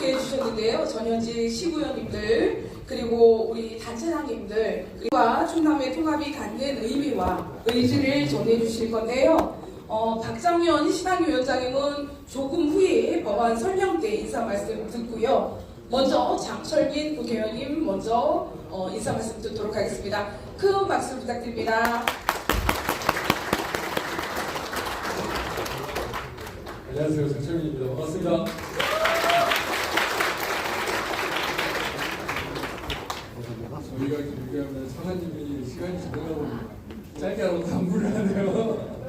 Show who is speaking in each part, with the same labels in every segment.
Speaker 1: 함께 해주셨는데요. 전현직 시구위원님들 그리고 우리 단체장님들 그리고 충남의 통합이 갖는 의미와 의지를 전해주실 건데요. 박정현 시당위원장님은 조금 후에 법안 설명 때 인사 말씀 듣고요. 먼저 장철민 국회의원님 먼저 인사 말씀 듣도록 하겠습니다. 큰 박수 부탁드립니다.
Speaker 2: 안녕하세요. 장철민입니다. 반갑습니다. 저희가 길게 하면 사관님이 시간이 지나다 보니까 짧게 하라고 당부를 하네요.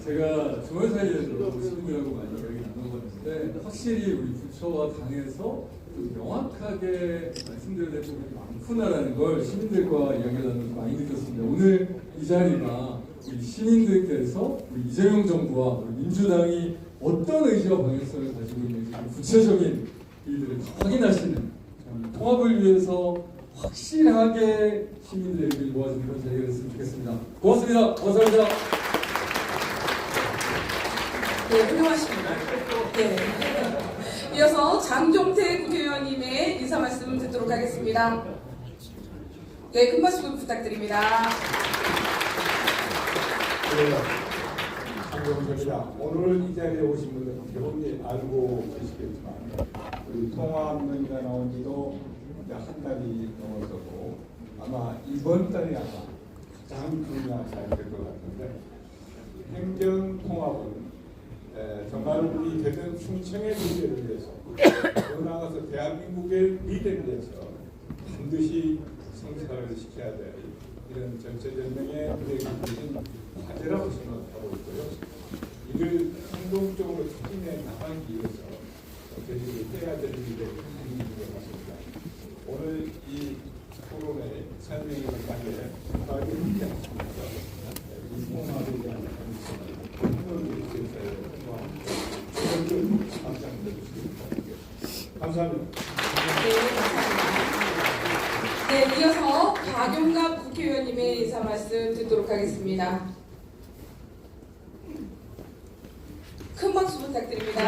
Speaker 2: 제가 주말 사이에도 시민들하고 많이 이야기 나눠봤는데 확실히 우리 부처와 당에서 좀 명확하게 말씀드려야 될 부분이 많구나라는 걸 시민들과 이야기를 나누면서 많이 느꼈습니다. 오늘 이 자리가 우리 시민들께서 우리 이재명 정부와 우리 민주당이 어떤 의지와 방향성을 가지고 있는지 구체적인 일들을 확인하시는 통합을 위해서 확실하게 시민들에게 모아주는 그런 자리가 됐으면 좋겠습니다. 고맙습니다. 감사합니다.
Speaker 1: 네, 훌륭하십니다. 네. 이어서 장종태 국회의원님의 인사 말씀 듣도록 하겠습니다. 네, 큰 박수 부탁드립니다.
Speaker 3: 장종태입니다. 오늘 이 자리에 오신 분들은 대부분이 알고 계시겠지만 우리 통합론의가 나온 지도 이제 한 달이 넘어서고 아마 이번 달이 아마 가장 중요한 날이 될 것 같은데 행정통합은 정말 우리 대전 충청의 미래를 위해서 더 나아가서 대한민국의 미래를 위해서 반드시 성사를 시켜야 될 이런 전체전명의 미래적인 과제라고 생각하고 있고요. 이를 성공적으로 추진해 나가기 위해서 저희들이 해야 될 일들이 많은 것 같습니다. 오늘 이 토론의 설명을 하기에 정말 의미있습니다. 이 통합에 대한 감사합니다.
Speaker 1: 네, 감사합니다. 네, 이어서 박용갑 국회의원님의 인사 말씀 듣도록 하겠습니다. 큰 박수 부탁드립니다.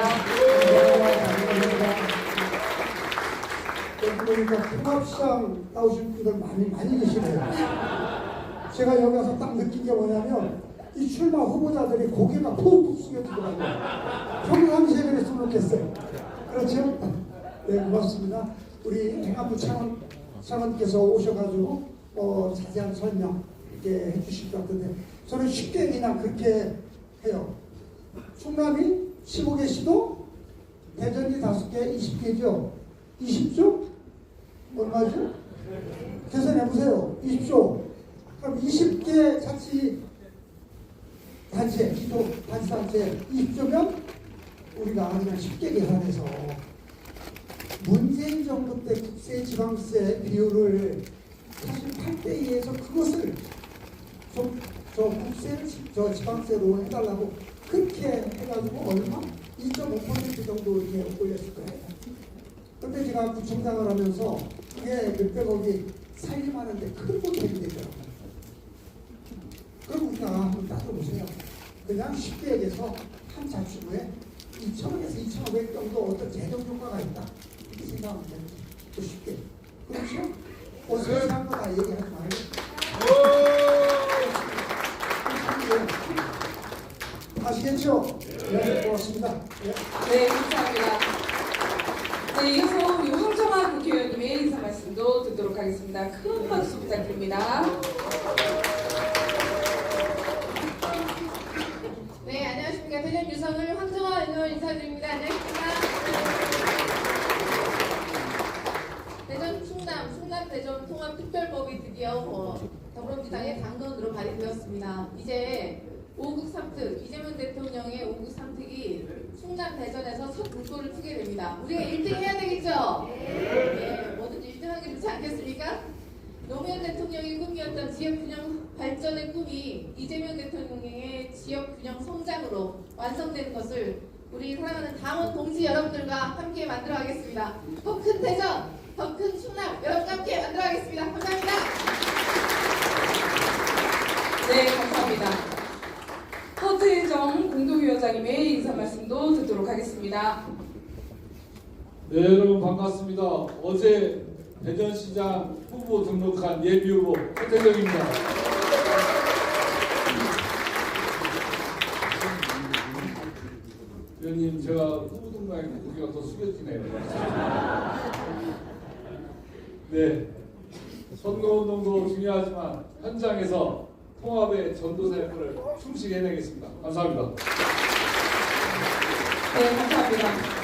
Speaker 4: 그러니까 통합시장 나오신 분들 많이 계시네요. 제가 여기 와서 딱 느낀 게 뭐냐면 이 출마 후보자들이 고개가 푹푹 숙여지더라고요. 평상시에 그랬으면 좋겠어요. 그렇죠? 네, 고맙습니다. 우리 행안부 차관께서 오셔가지고 자세한 설명 이렇게 해주실 것 같은데 저는 쉽게 그냥 그렇게 해요. 충남이 15개 시도, 대전이 5개, 20개죠. 20조? 얼마죠? 계산해보세요. 20조. 그럼 20개 자치 단체, 기도 단체 20조면 우리가 그냥 쉽게 계산해서 문재인 정부 때 국세 지방세 비율을 사실 8대2에서 그것을 좀 국세를 지방세로 해달라고 그렇게 해가지고 얼마? 2.5% 정도 이렇게 올렸을 거예요. 그런데 제가 구청장을 하면서 그게 몇백억이 살림하는데 큰 보탬이 되더라고요. 그럼 우리가 한번 따져보세요. 그냥 쉽게 얘기해서 한 자치구에 2,000원에서 2,500 정도 어떤 재정 효과가 있다. 이렇게 생각하면 됩니다. 또 쉽게. 그렇죠? 세상과 다 얘기하지 말고. 아시겠죠? 네, 고맙습니다.
Speaker 1: 네, 감사합니다. 네, 이어서 우리 황정아 국회의원님의 인사 말씀도 듣도록 하겠습니다. 큰 박수 부탁드립니다.
Speaker 5: 네, 안녕하십니까. 대전 유성을 황정아 의원 인사드립니다. 안녕하십니까. 대전 충남 대전 통합특별법이 드디어 더불어민주당의 당론으로 발의되었습니다. 이제 5국 3특, 이재명 대통령의 5국 3특이 충남 대전에서 첫 물꼬를 트게 됩니다. 우리가 1등 해야 되겠죠? 네, 뭐든지 1등 하기 좋지 않겠습니까? 노무현 대통령의 꿈이었던 지역균형 발전의 꿈이 이재명 대통령의 지역균형 성장으로 완성되는 것을 우리 사랑하는 당원 동지 여러분들과 함께 만들어가겠습니다. 더 큰 대전, 더 큰 충남 여러분과 함께 만들어가겠습니다. 감사합니다.
Speaker 1: 네, 감사합니다. 허태정 공동위원장님의 인사 말씀도 듣도록 하겠습니다.
Speaker 2: 네, 여러분 반갑습니다. 어제 대전시장 후보 등록한 예비후보 최태정입니다. 위원님, 제가 후보 등록하니까 고개가 더 숙여지네요. 네, 선거운동도 중요하지만 현장에서 통합의 전도사 역할을 충실히 해내겠습니다. 감사합니다.
Speaker 1: 네, 감사합니다.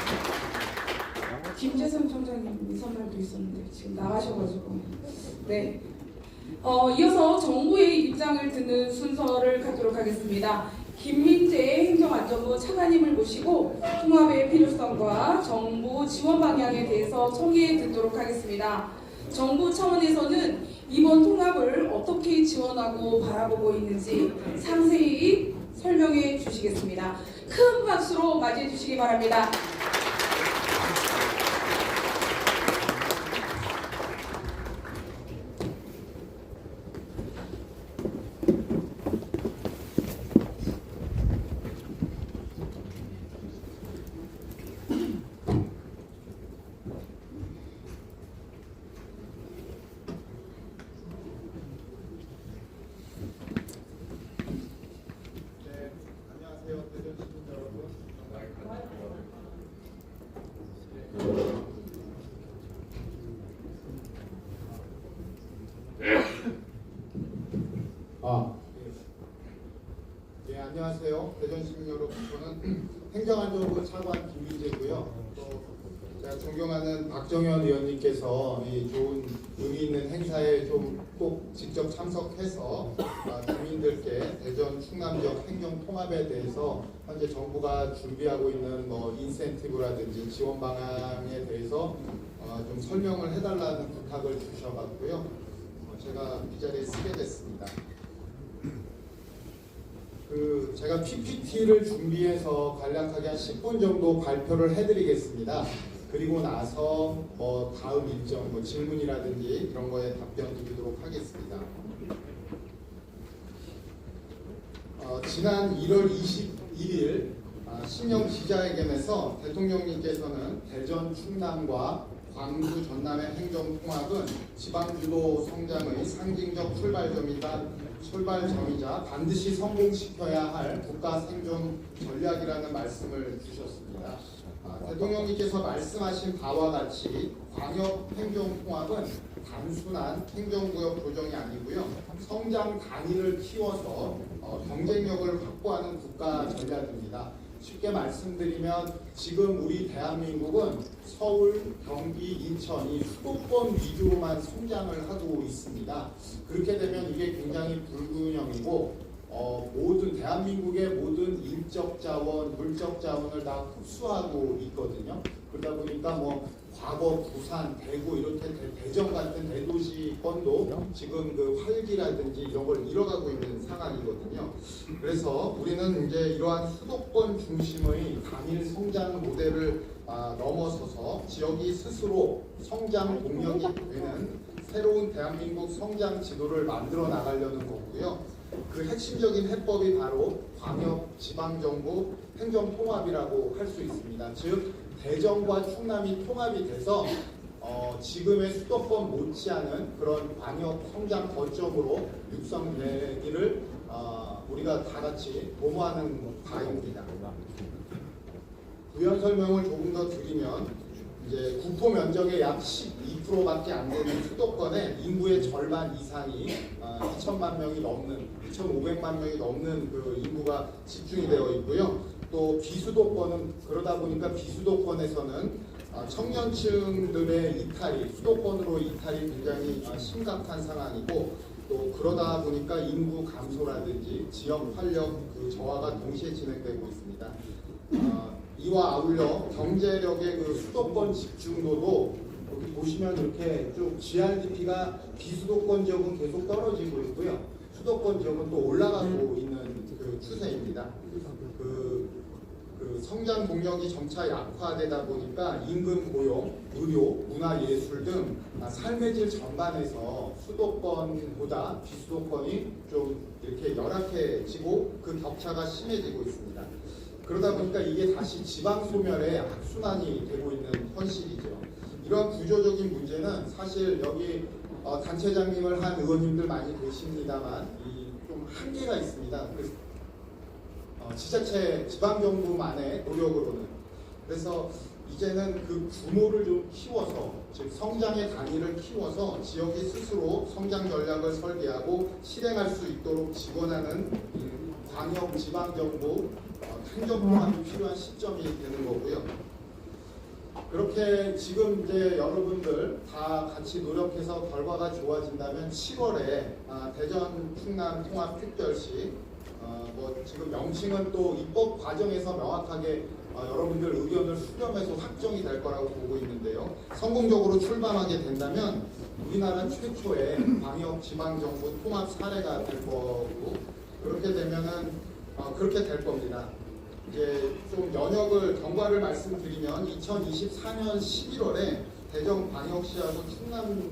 Speaker 1: 김재성 총장님 선발도 있었는데 지금 나가셔가지고 네. 이어서 정부의 입장을 듣는 순서를 갖도록 하겠습니다. 김민재 행정안전부 차관님을 모시고 통합의 필요성과 정부 지원 방향에 대해서 청해 듣도록 하겠습니다. 정부 차원에서는 이번 통합을 어떻게 지원하고 바라보고 있는지 상세히 설명해 주시겠습니다. 큰 박수로 맞이해 주시기 바랍니다.
Speaker 6: 네, 안녕하세요. 대전 시민 여러분. 네, 안녕하세요. 대전 시민 여러분. 저는 행정안전부 차관 김민재고요. 또 제가 존경하는 박정현 의원님께서 이 좋은 의미 있는 행사에 좀 꼭 직접 참석해서 국민들께 대전 충남 지역 행정 통합에 대해서 현재 정부가 준비하고 있는 뭐 인센티브라든지 지원 방향에 대해서 좀 설명을 해달라는 부탁을 주셔갖고요. 제가 이 자리에 쓰게 됐습니다. 제가 PPT를 준비해서 간략하게 한 10분 정도 발표를 해드리겠습니다. 그리고 나서 뭐 다음 일정, 뭐 질문이라든지 이런 거에 답변 드리도록 하겠습니다. 지난 1월 21일 신년 기자회견에서 대통령님께서는 대전 충남과 광주 전남의 행정통합은 지방주도 성장의 상징적 출발점이자 반드시 성공시켜야 할 국가 생존 전략이라는 말씀을 주셨습니다. 대통령님께서 말씀하신 바와 같이 광역 행정통합은 단순한 행정구역 조정이 아니고요. 성장 단위를 키워서 경쟁력을 확보하는 국가 전략입니다. 쉽게 말씀드리면 지금 우리 대한민국은 서울, 경기, 인천 이 수도권 위주로만 성장을 하고 있습니다. 그렇게 되면 이게 굉장히 불균형이고 모든 대한민국의 모든 인적 자원, 물적 자원을 다 흡수하고 있거든요. 그러다 보니까 뭐 과거 부산, 대구 이렇게 대전 같은 대도시권도 지금 그 활기라든지 이런 걸 잃어가고 있는 상황이거든요. 그래서 우리는 이제 이러한 수도권 중심의 단일 성장 모델을 넘어서서 지역이 스스로 성장 동력이 되는 새로운 대한민국 성장 지도를 만들어 나가려는 거고요. 그 핵심적인 해법이 바로 광역 지방정부 행정통합이라고 할 수 있습니다. 즉 대전과 충남이 통합이 돼서 지금의 수도권 못지않은 그런 광역 성장 거점으로 육성되기를 우리가 다 같이 도모하는 바입니다. 부연 설명을 조금 더 드리면 이제 국토 면적의 약 12%밖에 안 되는 수도권에 인구의 절반 이상이 2천만 명이 넘는 2,500만 명이 넘는 그 인구가 집중이 되어 있고요. 또 비수도권은 그러다 보니까 비수도권에서는 청년층들의 이탈이 수도권으로 이탈이 굉장히 심각한 상황이고 또 그러다 보니까 인구 감소라든지 지역 활력 그 저하가 동시에 진행되고 있습니다. 이와 아울러 경제력의 그 수도권 집중도도 여기 보시면 이렇게 쭉 GRDP가 비수도권 지역은 계속 떨어지고 있고요. 수도권 지역은 또 올라가고 있는 그 추세입니다. 그 성장 동력이 점차 약화되다 보니까 임금 고용, 의료, 문화예술 등 삶의 질 전반에서 수도권보다 비수도권이 좀 이렇게 열악해지고 그 격차가 심해지고 있습니다. 그러다 보니까 이게 다시 지방 소멸의 악순환이 되고 있는 현실이죠. 이런 구조적인 문제는 사실 여기 단체장님을 한 의원님들 많이 계십니다만 좀 한계가 있습니다. 지자체 지방정부만의 노력으로는. 그래서 이제는 그 규모를 좀 키워서, 즉 성장의 단위를 키워서 지역이 스스로 성장 전략을 설계하고 실행할 수 있도록 지원하는 광역 지방정부 행정통합이 필요한 시점이 되는 거고요. 그렇게 지금 이제 여러분들 다 같이 노력해서 결과가 좋아진다면 7월에 대전 충남 통합특별시 지금 명칭은 또 입법 과정에서 명확하게 여러분들 의견을 수렴해서 확정이 될 거라고 보고 있는데요. 성공적으로 출범하게 된다면 우리나라 최초의 광역 지방정부 통합 사례가 될 거고, 그렇게 되면은 그렇게 될 겁니다. 이제 좀 경과를 말씀드리면 2024년 11월에 대전광역시하고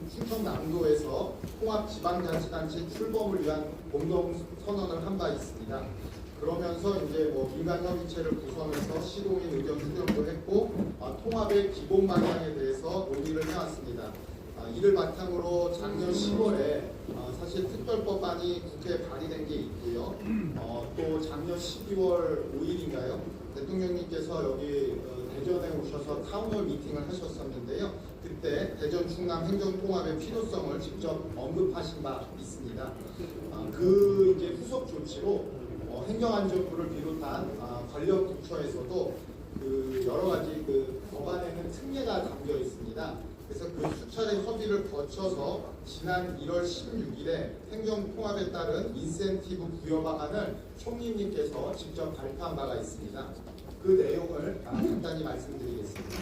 Speaker 6: 충청남도에서 통합지방자치단체 출범을 위한 공동선언을 한 바 있습니다. 그러면서 이제 민간 협의체를 구성해서 시도민 의견 수렴도 했고 통합의 기본 방향에 대해서 논의를 해왔습니다. 이를 바탕으로 작년 10월에 사실 특별법안이 국회에 발의된 게 있고요. 또 작년 12월 5일인가요? 대통령님께서 여기 대전에 오셔서 타운홀 미팅을 하셨었는데요. 그때 대전 충남 행정통합의 필요성을 직접 언급하신 바 있습니다. 그 이제 후속 조치로 행정안전부를 비롯한 관련 부처에서도 그 여러 가지 그 법안에는 특례가 담겨 있습니다. 그래서 그 수차례 협의를 거쳐서 지난 1월 16일에 행정통합에 따른 인센티브 부여 방안을 총리님께서 직접 발표한 바가 있습니다. 그 내용을 간단히 말씀드리겠습니다.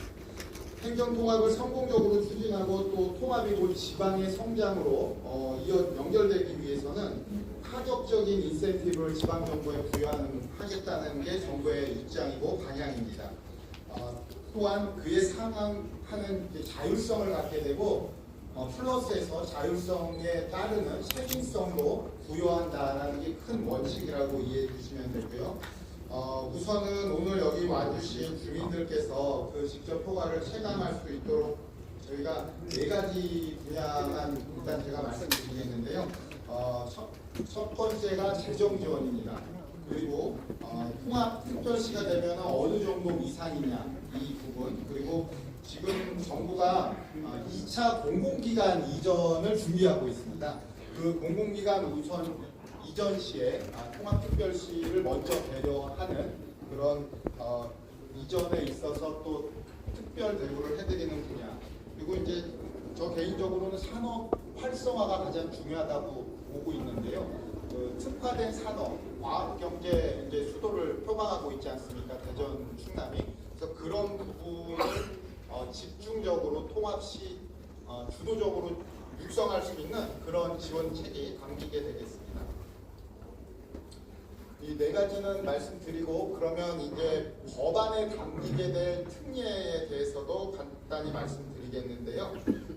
Speaker 6: 행정통합을 성공적으로 추진하고 또 통합이 곧 지방의 성장으로 연결되기 위해서는 파격적인 인센티브를 지방정부에 부여하겠다는 게 정부의 입장이고 방향입니다. 또한 그에 상응하는 자율성을 갖게 되고 플러스에서 자율성에 따르는 책임성도 부여한다는 게 큰 원칙이라고 이해해 주시면 되고요. 우선은 오늘 여기 와주신 주민들께서 그 직접 효과를 체감할 수 있도록 저희가 4가지 분야만 일단 제가 말씀드리겠는데요. 첫 번째가 재정 지원입니다. 그리고 통합특별시가 되면 어느 정도 이상이냐 이 부분, 그리고 지금 정부가 2차 공공기관 이전을 준비하고 있습니다. 그 공공기관 이전 시에 통합특별시를 먼저 배려하는 그런 이전에 있어서 또 특별 대우를 해드리는 분야, 그리고 이제 저 개인적으로는 산업 활성화가 가장 중요하다고 보고 있는데요. 그 특화된 산업, 과학 경제 이제 수도를 표방하고 있지 않습니까? 대전 충남이. 그래서 그런 부분을 집중적으로 통합시 주도적으로 육성할 수 있는 그런 지원책이 담기게 되겠습니다. 이 4가지는 말씀드리고, 그러면 이제 법안에 담기게 될 특례에 대해서도 간단히 말씀드리겠는데요.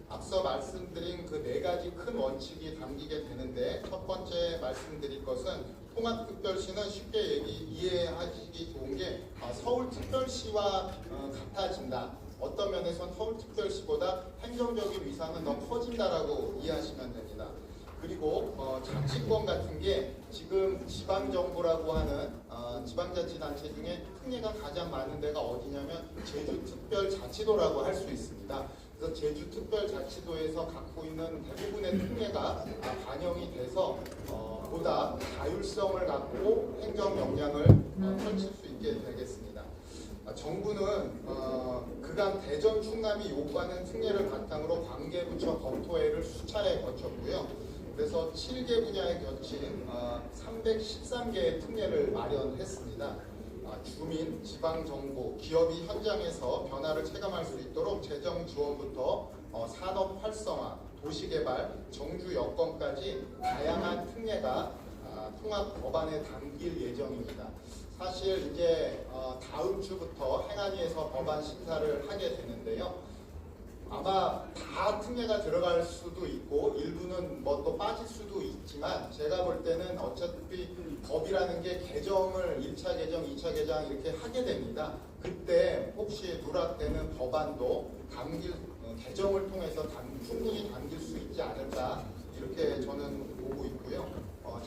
Speaker 6: 앞서 말씀드린 그 4가지 큰 원칙이 담기게 되는데, 첫 번째 말씀드릴 것은 통합특별시는 쉽게 이해하시기 좋은 게 서울특별시와 같아진다. 어떤 면에서는 서울특별시보다 행정적인 위상은 더 커진다라고 이해하시면 됩니다. 그리고 자치권 같은 게 지금 지방정부라고 하는 지방자치단체 중에 특례가 가장 많은 데가 어디냐면 제주특별자치도라고 할 수 있습니다. 그래서 제주특별자치도에서 갖고 있는 대부분의 특례가 반영이 돼서 보다 자율성을 갖고 행정 역량을 펼칠 수 있게 되겠습니다. 정부는 그간 대전 충남이 요구하는 특례를 바탕으로 관계부처 검토회를 수차례 거쳤고요. 그래서 7개 분야에 겹친 313개의 특례를 마련했습니다. 주민, 지방정부, 기업이 현장에서 변화를 체감할 수 있도록 재정 지원부터 산업 활성화, 도시개발, 정주 여건까지 다양한 특례가 통합 법안에 담길 예정입니다. 사실 이제 다음 주부터 행안위에서 법안 심사를 하게 되는데요. 아마 다 특례가 들어갈 수도 있고 일부는 뭐 또 빠질 수도 있지만 제가 볼 때는 어차피 법이라는 게 개정을 1차 개정, 2차 개정 이렇게 하게 됩니다. 그때 혹시 누락되는 법안도 개정을 통해서 충분히 당길 수 있지 않을까 이렇게 저는 보고 있고요.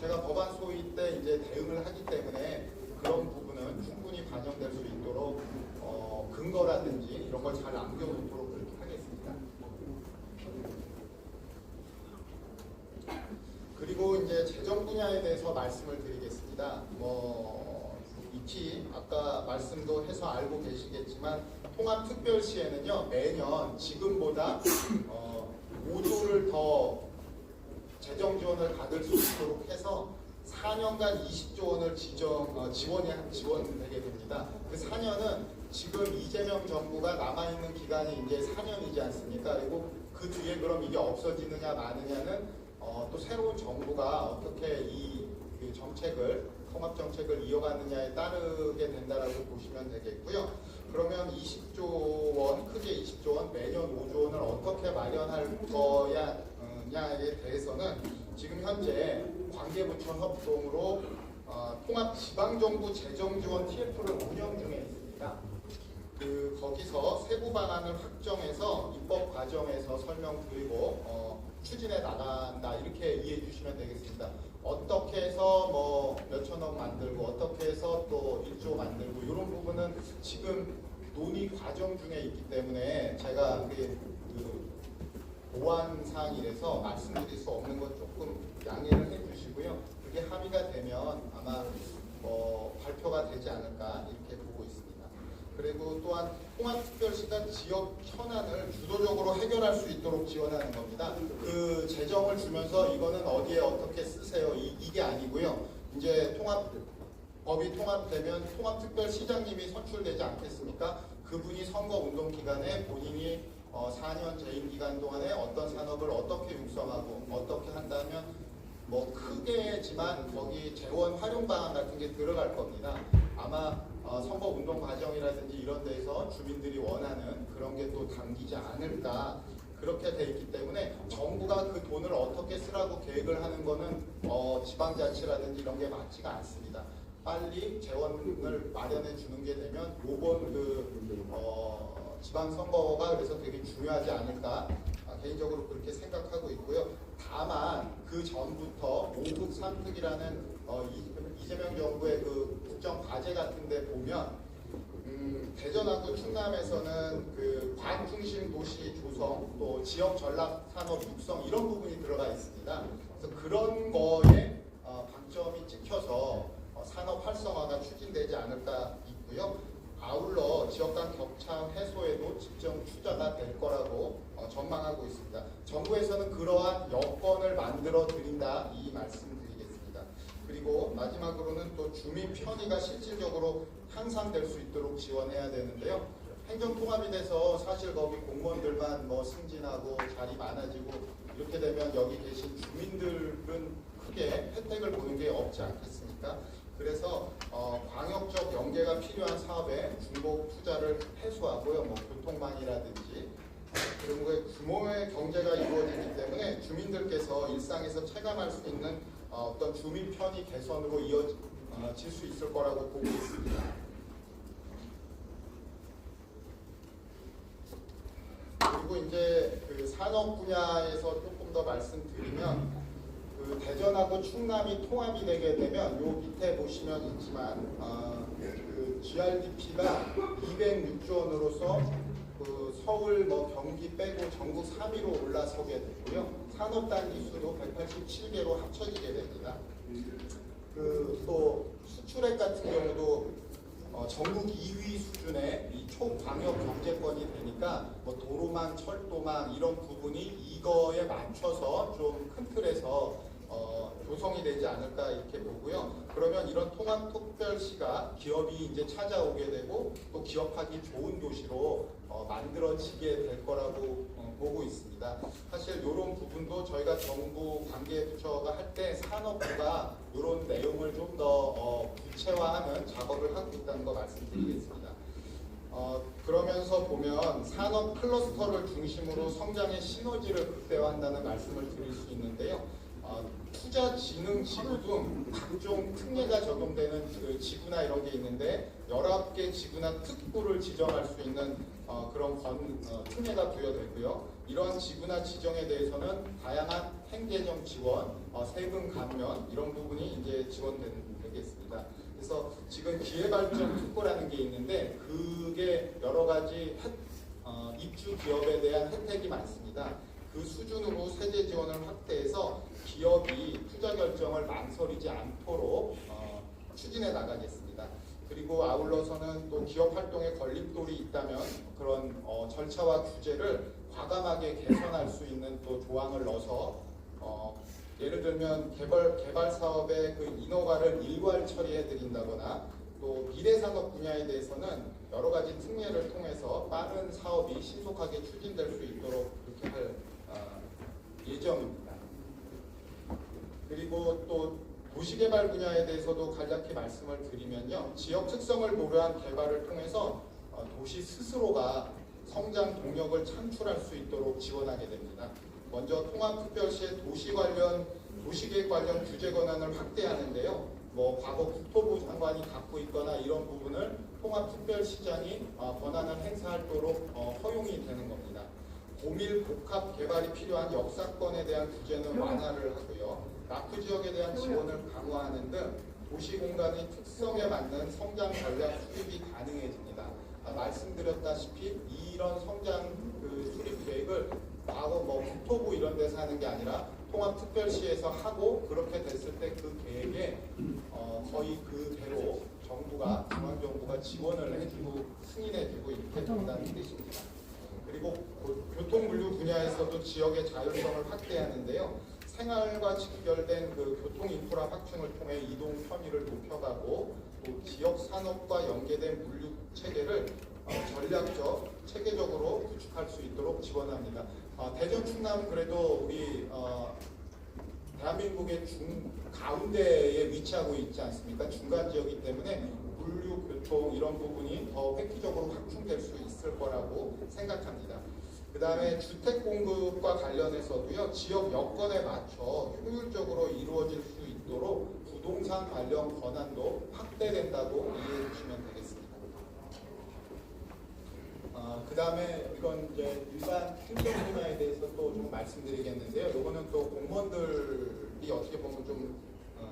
Speaker 6: 제가 법안 소위 때 이제 대응을 하기 때문에 그런 부분은 충분히 반영될 수 있도록 근거라든지 이런 걸 잘 남겨놓도록 그렇게 하겠습니다. 그리고 이제 재정 분야에 대해서 말씀을 드리겠습니다. 익히 아까 말씀도 해서 알고 계시겠지만 통합특별시에는요 매년 지금보다 5조를 더 재정 지원을 받을 수 있도록 해서 4년간 20조 원을 지원되게 됩니다. 그 4년은 지금 이재명 정부가 남아있는 기간이 이제 4년이지 않습니까? 그리고 그 뒤에 그럼 이게 없어지느냐 마느냐는 또 새로운 정부가 어떻게 이 정책을 통합 정책을 이어가느냐에 따르게 된다라고 보시면 되겠고요. 그러면 20조 원, 크게 20조 원, 매년 5조 원을 어떻게 마련할 거냐에 대해서는 지금 현재 관계부처 협동으로 통합 지방정부 재정지원 TF를 운영 중에 있습니다. 거기서 세부 방안을 확정해서 입법 과정에서 설명드리고 추진해 나간다 이렇게 이해해 주시면 되겠습니다. 어떻게 해서 몇천억 만들고 어떻게 해서 또 1조 만들고 이런 부분은 지금 논의 과정 중에 있기 때문에 제가 보완 사항이라서 말씀드릴 수 없는 것 조금 양해를 해주시고요. 그게 합의가 되면 아마 발표가 되지 않을까 이렇게 보고 있습니다. 그리고 또한 통합특별시가 지역 현안을 주도적으로 해결할 수 있도록 지원하는 겁니다. 그 재정을 주면서 이거는 어디에 어떻게 쓰세요 이게 아니고요. 이제 법이 통합되면 통합특별시장님이 선출되지 않겠습니까? 그분이 선거운동 기간에 본인이 4년 재임 기간 동안에 어떤 산업을 어떻게 육성하고 어떻게 한다면 크게지만 거기 재원 활용 방안 같은 게 들어갈 겁니다. 아마 선거운동 과정이라든지 이런 데서 주민들이 원하는 그런 게 또 담기지 않을까 그렇게 돼 있기 때문에 정부가 그 돈을 어떻게 쓰라고 계획을 하는 거는 지방자치라든지 이런 게 맞지가 않습니다. 빨리 재원을 마련해 주는 게 되면 요번 지방선거가 그래서 되게 중요하지 않을까 개인적으로 그렇게 생각하고 있고요. 다만 그 전부터 5급 3특이라는 이재명 정부의 그 국정 과제 같은 데 보면 대전하고 충남에서는 그 과학중심 도시 조성 또 지역 전략 산업 육성 이런 부분이 들어가 있습니다. 그래서 그런 거에 방점이 찍혀서 산업 활성화가 추진되지 않을까 있고요. 아울러 지역 간 격차 해소에도 집중 투자가 될 거라고 전망하고 있습니다. 정부에서는 그러한 여건을 만들어 드린다 이 말씀드리겠습니다. 그리고 마지막으로는 또 주민 편의가 실질적으로 향상될 수 있도록 지원해야 되는데요. 행정통합이 돼서 사실 거기 공무원들만 승진하고 자리 많아지고 이렇게 되면 여기 계신 주민들은 크게 혜택을 보는 게 없지 않겠습니까? 그래서 광역적 연계가 필요한 사업에 중복 투자를 해소하고요. 교통망이라든지 그리고 규모의 경제가 이루어지기 때문에 주민들께서 일상에서 체감할 수 있는 어떤 주민 편의 개선으로 이어질 수 있을 거라고 보고 있습니다. 그리고 이제 그 산업 분야에서 조금 더 말씀드리면 대전하고 충남이 통합이 되게 되면 요 밑에 보시면 있지만 그 GRDP가 206조 원으로서 그 서울 경기 빼고 전국 3위로 올라서게 되고요. 산업 단위 수도 187개로 합쳐지게 됩니다. 또 수출액 같은 경우도 전국 2위 수준의 이 초광역 경제권이 되니까 도로망, 철도망 이런 부분이 이거에 맞춰서 좀 큰 틀에서 조성이 되지 않을까 이렇게 보고요. 그러면 이런 통합특별시가 기업이 이제 찾아오게 되고 또 기업하기 좋은 도시로 만들어지게 될 거라고 보고 있습니다. 사실 이런 부분도 저희가 정부 관계부처가 할 때 산업부가 이런 내용을 좀 더 구체화하는 작업을 하고 있다는 거 말씀드리겠습니다. 그러면서 보면 산업 클러스터를 중심으로 성장의 시너지를 극대화한다는 말씀을 드릴 수 있는데요. 투자진흥지구 등 각종 특례가 적용되는 그 지구나 이런 게 있는데 11개 지구나 특구를 지정할 수 있는 그런 특례가 부여되고요. 이러한 지구나 지정에 대해서는 다양한 행재정 지원, 세금 감면 이런 부분이 이제 지원되겠습니다. 그래서 지금 기회발전 특구라는 게 있는데 그게 여러 가지 입주 기업에 대한 혜택이 많습니다. 그 수준으로 세제 지원을 확대해서 기업이 투자 결정을 망설이지 않도록 추진해 나가겠습니다. 그리고 아울러서는 또 기업 활동에 걸림돌이 있다면 그런 절차와 규제를 과감하게 개선할 수 있는 또 조항을 넣어서 예를 들면 개발 사업의 그 인허가를 일괄 처리해 드린다거나 또 미래산업 분야에 대해서는 여러 가지 특례를 통해서 빠른 사업이 신속하게 추진될 수 있도록 그렇게 할 예정입니다. 그리고 또 도시개발 분야에 대해서도 간략히 말씀을 드리면요. 지역 특성을 고려한 개발을 통해서 도시 스스로가 성장 동력을 창출할 수 있도록 지원하게 됩니다. 먼저 통합특별시의 도시계획 관련 규제 권한을 확대하는데요. 과거 국토부 장관이 갖고 있거나 이런 부분을 통합특별시장이 권한을 행사하도록 허용이 되는 겁니다. 고밀 복합 개발이 필요한 역사권에 대한 규제는 완화를 하고요. 낙후 지역에 대한 지원을 강화하는 등 도시 공간의 특성에 맞는 성장 전략 수립이 가능해집니다. 말씀드렸다시피 이런 성장 수립 계획을 과거 국토부 이런 데서 하는 게 아니라 통합특별시에서 하고 그렇게 됐을 때 그 계획에 거의 그대로 중앙정부가 지원을 해주고 승인해주고 이렇게 된다는 뜻입니다. 그리고 교통물류 분야에서도 지역의 자율성을 확대하는데요. 생활과 직결된 그 교통 인프라 확충을 통해 이동 편의를 높여가고 또 지역 산업과 연계된 물류 체계를 체계적으로 구축할 수 있도록 지원합니다. 대전 충남 그래도 우리 대한민국의 가운데에 위치하고 있지 않습니까? 중간 지역이기 때문에 물류, 교통 이런 부분이 더 획기적으로 확충될 수 있을 거라고 생각합니다. 그 다음에 주택 공급과 관련해서도요. 지역 여건에 맞춰 효율적으로 이루어질 수 있도록 부동산 관련 권한도 확대된다고 이해해 주시면 되겠습니다. 그 다음에 이건 이제 일반 행정 분야에 대해서 또 좀 말씀드리겠는데요. 이거는 또 공무원들이 어떻게 보면 좀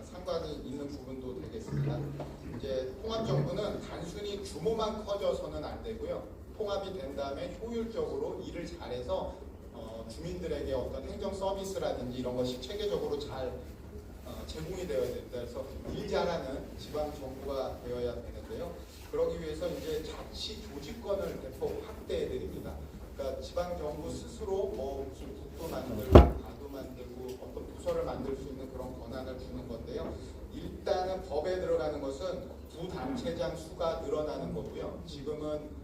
Speaker 6: 상관이 있는 부분도 되겠습니다. 이제 통합정부는 단순히 규모만 커져서는 안 되고요. 통합이 된 다음에 효율적으로 일을 잘해서 주민들에게 어떤 행정 서비스라든지 이런 것이 체계적으로 잘 제공이 되어야 된다. 그래서 일 잘하는 지방 정부가 되어야 되는데요. 그러기 위해서 이제 자치 조직권을 대폭 확대해 드립니다. 그러니까 지방 정부 스스로 무슨 국도 만들고 가도 만들고 어떤 부서를 만들 수 있는 그런 권한을 주는 건데요. 일단은 법에 들어가는 것은 부단체장 수가 늘어나는 거고요. 지금은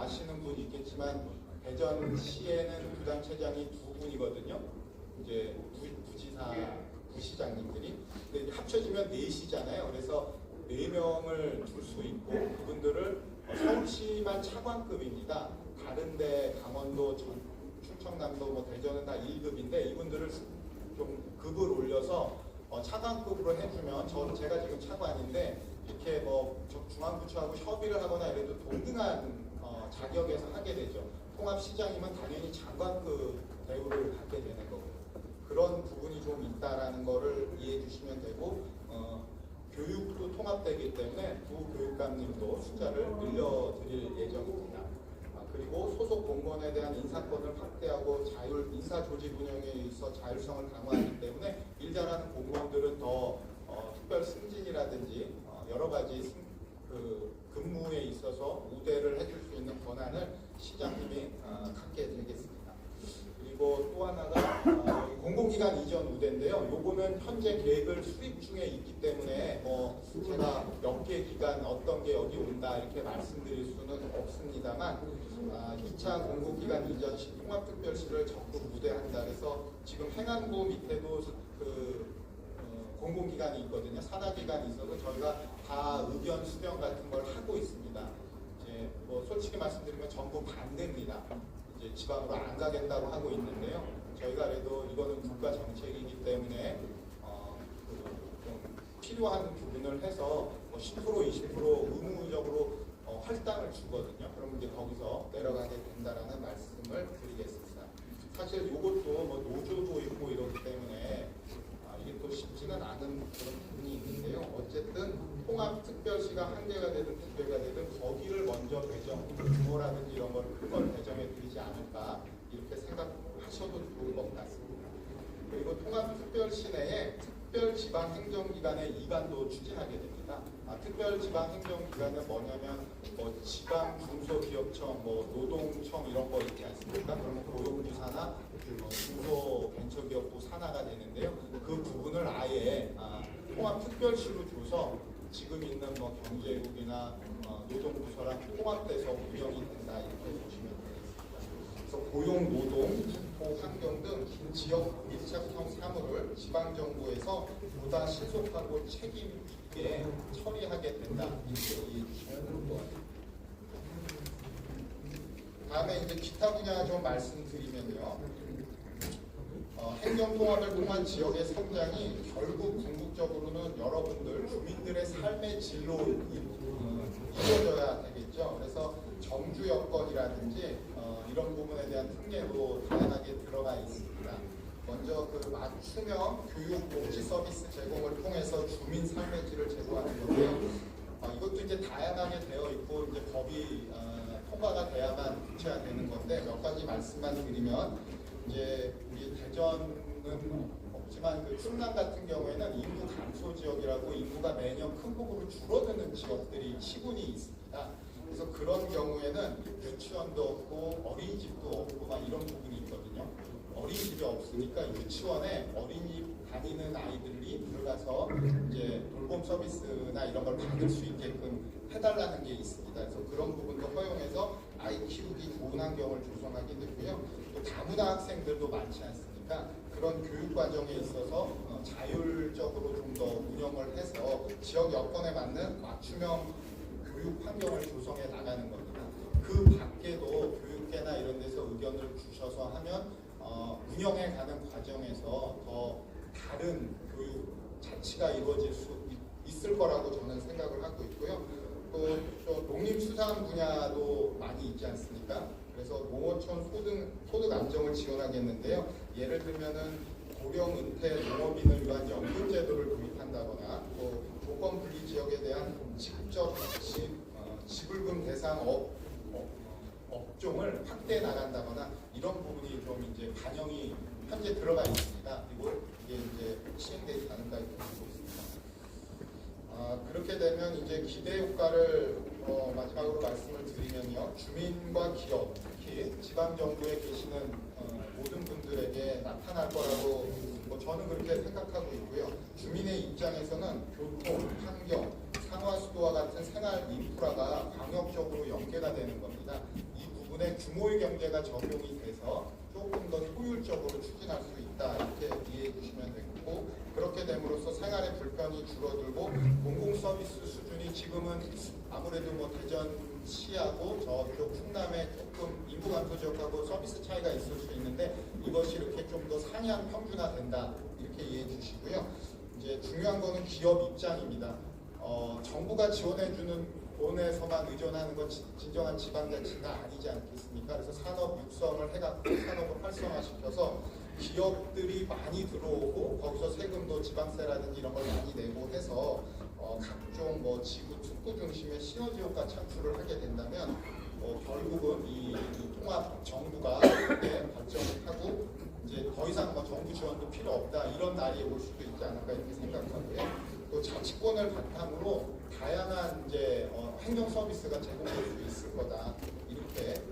Speaker 6: 아시는 분이 있겠지만 대전시에는 부단체장이 2분이거든요. 이제 부지사, 부시장님들이. 근데 합쳐지면 4시잖아요. 그래서 4명을 둘 수 있고 그분들을 서울시만 차관급입니다. 다른데 강원도, 충청남도, 대전은 다 1급인데 이분들을 좀 급을 올려서 차관급으로 해주면 제가 지금 차관인데 이렇게 중앙부처하고 협의를 하거나 이래도 동등한 자격에서 하게 되죠. 통합시장이면 당연히 장관급 대우를 받게 되는 거고요. 그런 부분이 좀 있다라는 거를 이해해 주시면 되고 교육도 통합되기 때문에 부교육감님도 숫자를 늘려드릴 예정입니다. 그리고 소속 공무원에 대한 인사권을 확대하고 인사조직 운영에 있어 자율성을 강화하기 때문에 일 잘하는 공무원들은 더 특별 승진이라든지 여러 가지 근무에 있어서 우대를 해줄 수 있는 권한을 시장님이 갖게 되겠습니다. 그리고 또 하나가 공공기관 이전 우대인데요. 요거는 현재 계획을 수립 중에 있기 때문에 제가 몇 개 기관 어떤 게 여기 온다 이렇게 말씀드릴 수는 없습니다만 2차 공공기관 이전 시 통합특별시를 적극 우대한다. 그래서 지금 행안부 밑에도 공공기관이 있거든요. 산하기관이 있어서 저희가 다 의견 수렴 같은 걸 하고 있습니다. 이제 예, 뭐 솔직히 말씀드리면 전부 반대입니다. 이제 지방으로 안 가겠다고 하고 있는데요. 저희가 그래도 이거는 국가 정책이기 때문에 좀 필요한 부분을 해서 뭐 10% 20% 의무적으로 할당을 주거든요. 그럼 이제 거기서 내려가게 된다라는 말씀을 드리겠습니다. 사실 이것도 뭐 노조도 있고 이렇기 때문에 이게 또 쉽지는 않은 그런 부분이 있는데요. 어쨌든 통합특별시가 한 개가 되든 두 개가 되든 거기를 먼저 배정, 규모라든지 이런 걸 큰 걸 배정해 드리지 않을까 이렇게 생각하셔도 좋을 것 같습니다. 그리고 통합특별시 내에 특별지방행정기관의 이관도 추진하게 됩니다. 특별지방행정기관은 뭐냐면 뭐 지방 중소기업청, 뭐 노동청 이런 거 있지 않습니까? 그러면 고용부 산하, 중소벤처기업부 산하가 되는데요. 그 부분을 아예 통합특별시로 줘서 지금 있는 뭐 경제국이나 노동부서랑 통합돼서 운영이 된다 이렇게 보시면 되겠습니다. 그래서 고용, 노동, 또 환경 등 지역 밀착형 사무를 지방정부에서 보다 신속하고 책임 있게 처리하게 된다 이렇게 이해해 주시면 될 것 같습니다. 다음에 이제 기타 분야 좀 말씀드리면요. 행정통합을 통한 지역의 성장이 결국 궁극적으로는 여러분들 주민들의 삶의 질로 이루어져야 되겠죠. 그래서 정주 여건이라든지 이런 부분에 대한 특례도 다양하게 들어가 있습니다. 먼저 그 맞춤형 교육 복지 서비스 제공을 통해서 주민 삶의 질을 제고하는 건데요. 이것도 이제 다양하게 되어 있고 이제 법이 통과가 돼야만 구체화되는 건데 몇 가지 말씀만 드리면 이제 우리 대전은 없지만 그 충남 같은 경우에는 인구 감소 지역이라고 인구가 매년 큰 폭으로 줄어드는 지역들이 시군이 있습니다. 그래서 그런 경우에는 유치원도 없고 어린이집도 없고 막 이런 부분이 있거든요. 어린이집이 없으니까 유치원에 어린이집 다니는 아이들이 들어가서 이제 돌봄 서비스나 이런 걸 받을 수 있게끔 해달라는 게 있습니다. 그래서 그런 부분도 허용해서 아이 키우기 좋은 환경을 조성하게 되고요. 또 다문화 학생들도 많지 않습니까? 그런 교육 과정에 있어서 자율적으로 좀 더 운영을 해서 지역 여건에 맞는 맞춤형 교육 환경을 조성해 나가는 겁니다. 그 밖에도 교육계나 이런 데서 의견을 주셔서 하면 운영해 가는 과정에서 더 다른 교육 자치가 이루어질 수 있을 거라고 저는 생각을 하고 있고요. 또 농림수산 분야도 많이 있지 않습니까? 그래서 농어촌 소득 안정을 지원하겠는데요. 예를 들면은 고령 은퇴 농업인을 위한 연금 제도를 도입한다거나 또 조건 분리 지역에 대한 직접 지불금 대상 업종을 확대해 나간다거나 이런 부분이 좀 이제 반영이 현재 들어가 있습니다. 그리고 이게 이제 시행되지 않을까 이렇게 보고 있습니다. 그렇게 되면 이제 기대 효과를 마지막으로 말씀을 드리면요. 주민과 기업, 특히 지방 정부에 계시는 모든 분들에게 나타날 거라고 저는 그렇게 생각하고 있고요. 주민의 입장에서는 교통, 환경, 상하수도와 같은 생활 인프라가 광역적으로 연계가 되는 겁니다. 이 부분에 규모의 경제가 적용이 돼서 조금 더 효율적으로 추진할 수 있다 이렇게 이해해 주시면 되고 그렇게 됨으로써 생활의 불편이 줄어들고 공공 서비스 수준이 지금은 아무래도 뭐 대전시하고 저쪽 충남에 조금 인구 감소 지역하고 서비스 차이가 있을 수 있는데 이것이 이렇게 좀 더 상향 평준화된다 이렇게 이해해 주시고요. 이제 중요한 거는 기업 입장입니다. 정부가 지원해주는 돈에서만 의존하는 건 진정한 지방자치가 아니지 않겠습니까? 그래서 산업 육성을 해갖고 산업을 활성화시켜서 기업들이 많이 들어오고 거기서 세금도 지방세라든지 이런 걸 많이 내고 해서 각종 뭐 지구 특구 중심의 시너지 효과 창출을 하게 된다면 결국은 이 통합 정부가 크게 발전을 하고 이제 더 이상 뭐 정부 지원도 필요 없다 이런 날이 올 수도 있지 않을까 이렇게 생각하고요. 또 자치권을 바탕으로 다양한 이제 행정 서비스가 제공될 수 있을 거다 이렇게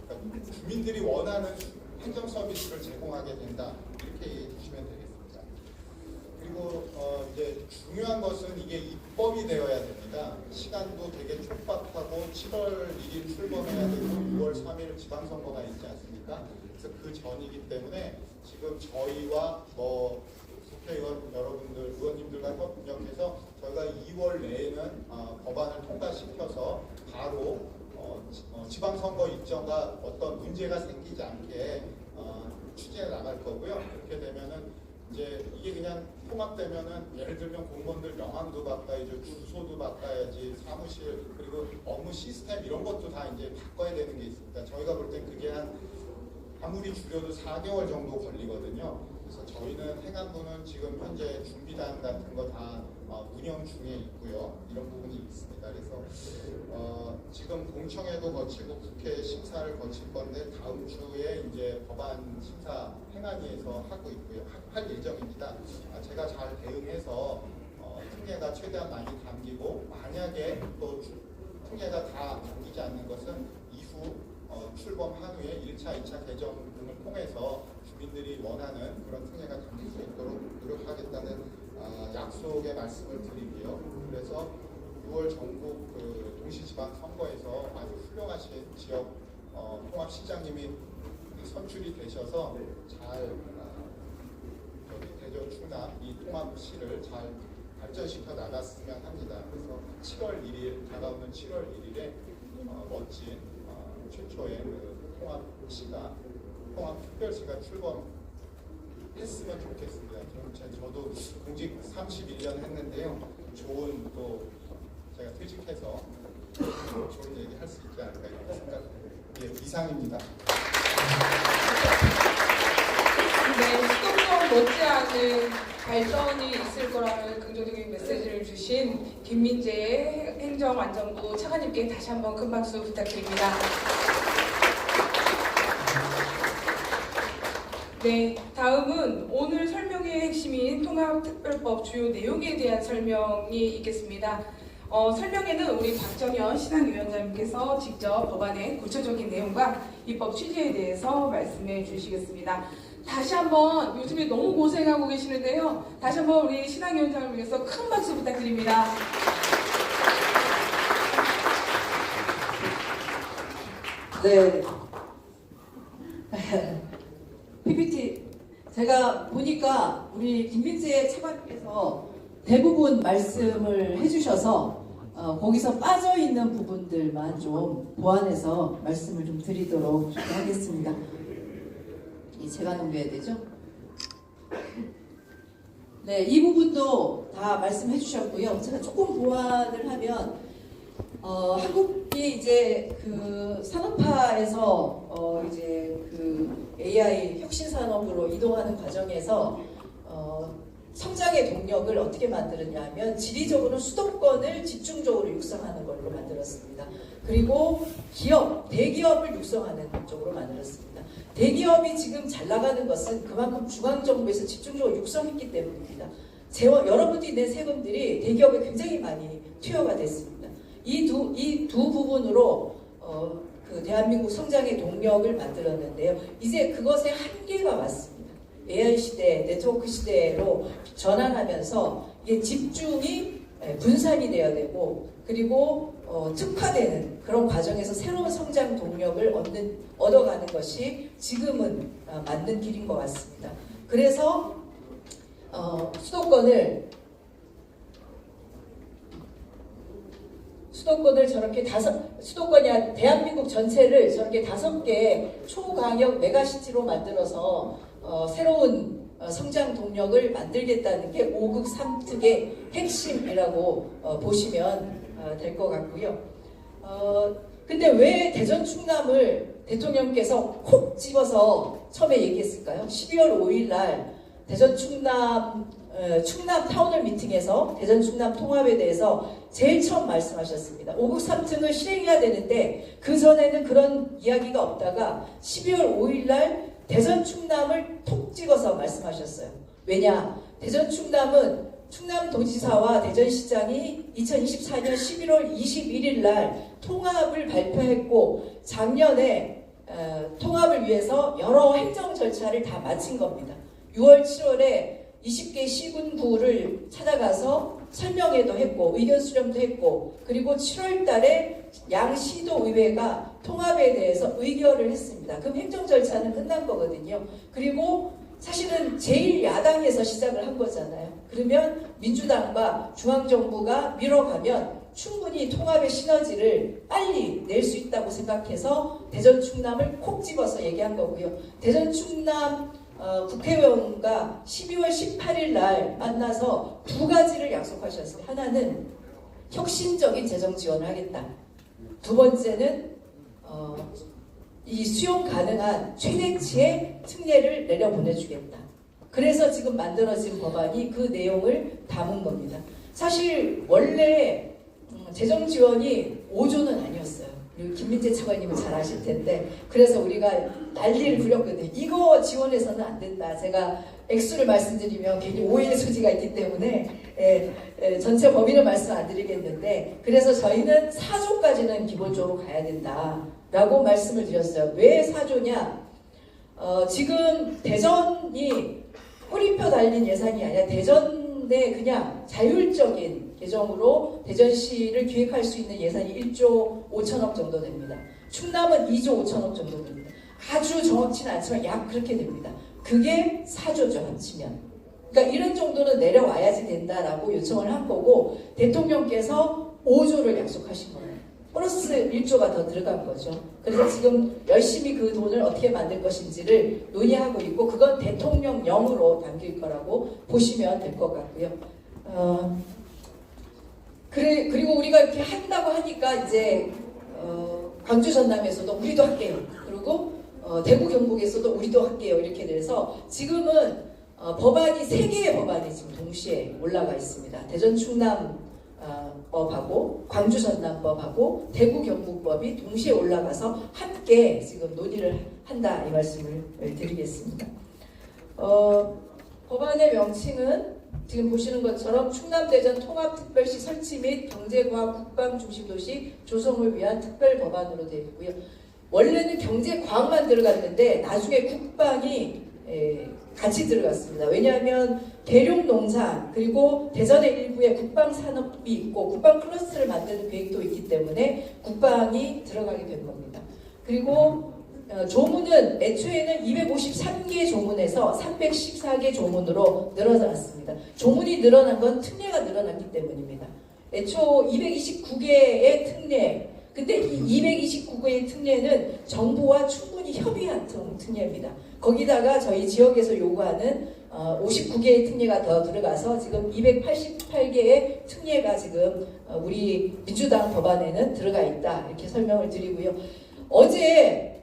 Speaker 6: 그러니까 주민들이 원하는 행정 서비스를 제공하게 된다 이렇게 이해해 주시면 되겠습니다. 그리고 이제 중요한 것은 이게 입법이 되어야 됩니다. 시간도 되게 촉박하고 7월 1일 출범해야 되고 6월 3일 지방선거가 있지 않습니까? 그래서 그 전이기 때문에 지금 저희와 국회의원 여러분들, 의원님들과 협력해서 저희가 2월 내에는 법안을 통과시켜서 바로 지방선거 일정과 어떤 문제가 생기지 않게 추진해 나갈 거고요. 그렇게 되면은 이제 이게 그냥 통합되면은 예를 들면 공무원들 명함도 바꿔야죠, 주소도 바꿔야지, 사무실 그리고 업무 시스템 이런 것도 다 이제 바꿔야 되는 게 있습니다. 저희가 볼 땐 그게 아무리 줄여도 4개월 정도 걸리거든요. 그래서 저희는 행안부는 지금 현재 준비단 같은 거 다 운영 중에 있고요. 이런 부분이 있습니다. 그래서 지금 공청회도 거치고 국회 심사를 거칠 건데 다음 주에 이제 법안 심사 행안위에서 하고 있고요. 할 예정입니다. 제가 잘 대응해서 특례가 최대한 많이 담기고 만약에 또 특례가 다 담기지 않는 것은 이후 출범한 후에 1차, 2차 개정을 통해서 주민들이 원하는 그런 특례가 담길 수 있도록 노력하겠다는 약속의 말씀을 드리고요. 그래서 6월 전국 동시지방 선거에서 아주 훌륭하신 지역 통합시장님이 선출이 되셔서 잘 대전 충남 이 통합시를 잘 발전시켜 나갔으면 합니다. 그래서 7월 1일 다가오는 7월 1일에 멋진 최초의 통합시가 통합특별시가 출범했으면 좋겠습니다. 저도 공직 31년 했는데요. 좋은 또 제가 퇴직해서 좋은 얘기 할 수 있지 않을까 이렇게 생각합니다. 예, 이상입니다.
Speaker 1: 네, 수도권 못지않은 발전이 있을 거라는 긍정적인 메시지를 주신 김민재 행정안전부 차관님께 다시 한번 큰 박수 부탁드립니다. 네, 다음은 오늘 설명의 핵심인 통합특별법 주요 내용에 대한 설명이 있겠습니다. 설명에는 우리 박정현 신앙위원장님께서 직접 법안의 구체적인 내용과 입법 취지에 대해서 말씀해 주시겠습니다. 다시 한번 요즘에 너무 고생하고 계시는데요. 다시 한번 우리 신앙위원장을 위해서 큰 박수 부탁드립니다.
Speaker 7: 네. PPT 제가 보니까 우리 김민재 차관께서 대부분 말씀을 해주셔서 거기서 빠져있는 부분들만 좀 보완해서 말씀을 좀 드리도록 하겠습니다. 제가 넘겨야 되죠? 네, 이 부분도 다 말씀해 주셨고요. 제가 조금 보완을 하면 한국이 이제 그 산업화에서 이제 그 AI 혁신 산업으로 이동하는 과정에서 성장의 동력을 어떻게 만들었냐 하면 지리적으로 수도권을 집중적으로 육성하는 걸로 만들었습니다. 그리고 대기업을 육성하는 쪽으로 만들었습니다. 대기업이 지금 잘 나가는 것은 그만큼 중앙정부에서 집중적으로 육성했기 때문입니다. 여러분들이 낸 세금들이 대기업에 굉장히 많이 투여가 됐습니다. 이 두 부분으로 그 대한민국 성장의 동력을 만들었는데요. 이제 그것의 한계가 왔습니다. AI 시대, 네트워크 시대로 전환하면서 이게 집중이 분산이 되어야 되고 그리고 특화되는 그런 과정에서 새로운 성장 동력을 얻어가는 것이 지금은 맞는 길인 것 같습니다. 그래서 수도권을 저렇게 수도권이 대한민국 전체를 저렇게 5개의 초광역 메가시티로 만들어서 새로운 성장 동력을 만들겠다는 게 5급 3특의 핵심이라고 보시면 될 것 같고요. 근데 왜 대전 충남을 대통령께서 콕 집어서 처음에 얘기했을까요? 12월 5일 날 대전 충남 타운홀 미팅에서 대전 충남 통합에 대해서 제일 처음 말씀하셨습니다. 5급 3특을 실행해야 되는데 그 전에는 그런 이야기가 없다가 12월 5일 날 대전 충남을 톡 찍어서 말씀하셨어요. 왜냐? 대전 충남은 충남도지사와 대전시장이 2024년 11월 21일 날 통합을 발표했고 작년에 통합을 위해서 여러 행정 절차를 다 마친 겁니다. 6월 7월에 20개 시군구를 찾아가서 설명회도 했고 의견 수렴도 했고 그리고 7월 달에 양시도 의회가 통합에 대해서 의결을 했습니다. 그럼 행정 절차는 끝난 거거든요. 그리고 사실은 제1야당에서 시작을 한 거잖아요. 그러면 민주당과 중앙정부가 밀어가면 충분히 통합의 시너지를 빨리 낼 수 있다고 생각해서 대전 충남을 콕 집어서 얘기한 거고요. 대전 충남 국회의원과 12월 18일 날 만나서 두 가지를 약속하셨어요. 하나는 혁신적인 재정 지원을 하겠다. 두 번째는 이 수용 가능한 최대치의 특례를 내려보내주겠다. 그래서 지금 만들어진 법안이 그 내용을 담은 겁니다. 사실 원래 재정 지원이 5조는 아니었어요. 그리고 김민재 차관님은 잘 아실 텐데, 그래서 우리가 난리를 부렸거든요. 이거 지원해서는 안 된다. 제가 액수를 말씀드리면 괜히 오해의 소지가 있기 때문에 전체 범위를 말씀 안 드리겠는데, 그래서 저희는 4조까지는 기본적으로 가야 된다라고 말씀을 드렸어요. 왜 4조냐? 지금 대전이 꼬리표 달린 예산이 아니라 대전에 그냥 자율적인 계정으로 대전시를 기획할 수 있는 예산이 1조 5천억 정도 됩니다. 충남은 2조 5천억 정도 됩니다. 아주 정확치는 않지만 약 그렇게 됩니다. 그게 4조죠, 합치면. 그러니까 이런 정도는 내려와야지 된다라고 요청을 한 거고, 대통령께서 5조를 약속하신 거예요. 플러스 1조가 더 들어간 거죠. 그래서 지금 열심히 그 돈을 어떻게 만들 것인지를 논의하고 있고, 그건 대통령령으로 담길 거라고 보시면 될 것 같고요. 그리고 우리가 이렇게 한다고 하니까 이제 광주 전남에서도 우리도 할게요. 그리고 대구 경북에서도 우리도 할게요. 이렇게 돼서 지금은 법안이 3개의 법안이 지금 동시에 올라가 있습니다. 대전 충남 법하고 광주 전남법하고 대구 경북법이 동시에 올라가서 함께 지금 논의를 한다, 이 말씀을 드리겠습니다. 법안의 명칭은 지금 보시는 것처럼 충남대전 통합특별시 설치 및 경제과학 국방중심도시 조성을 위한 특별법안으로 되어 있고요. 원래는 경제과학만 들어갔는데 나중에 국방이 같이 들어갔습니다. 왜냐하면 대륙농산 그리고 대전의 일부에 국방산업이 있고 국방 클러스터를 만드는 계획도 있기 때문에 국방이 들어가게 된 겁니다. 그리고 조문은 애초에는 253개 조문에서 314개 조문으로 늘어났습니다. 조문이 늘어난 건 특례가 늘어났기 때문입니다. 애초 229개의 특례, 근데 이 229개의 특례는 정부와 충분히 협의한 특례입니다. 거기다가 저희 지역에서 요구하는 59개의 특례가 더 들어가서 지금 288개의 특례가 지금 우리 민주당 법안에는 들어가 있다, 이렇게 설명을 드리고요. 어제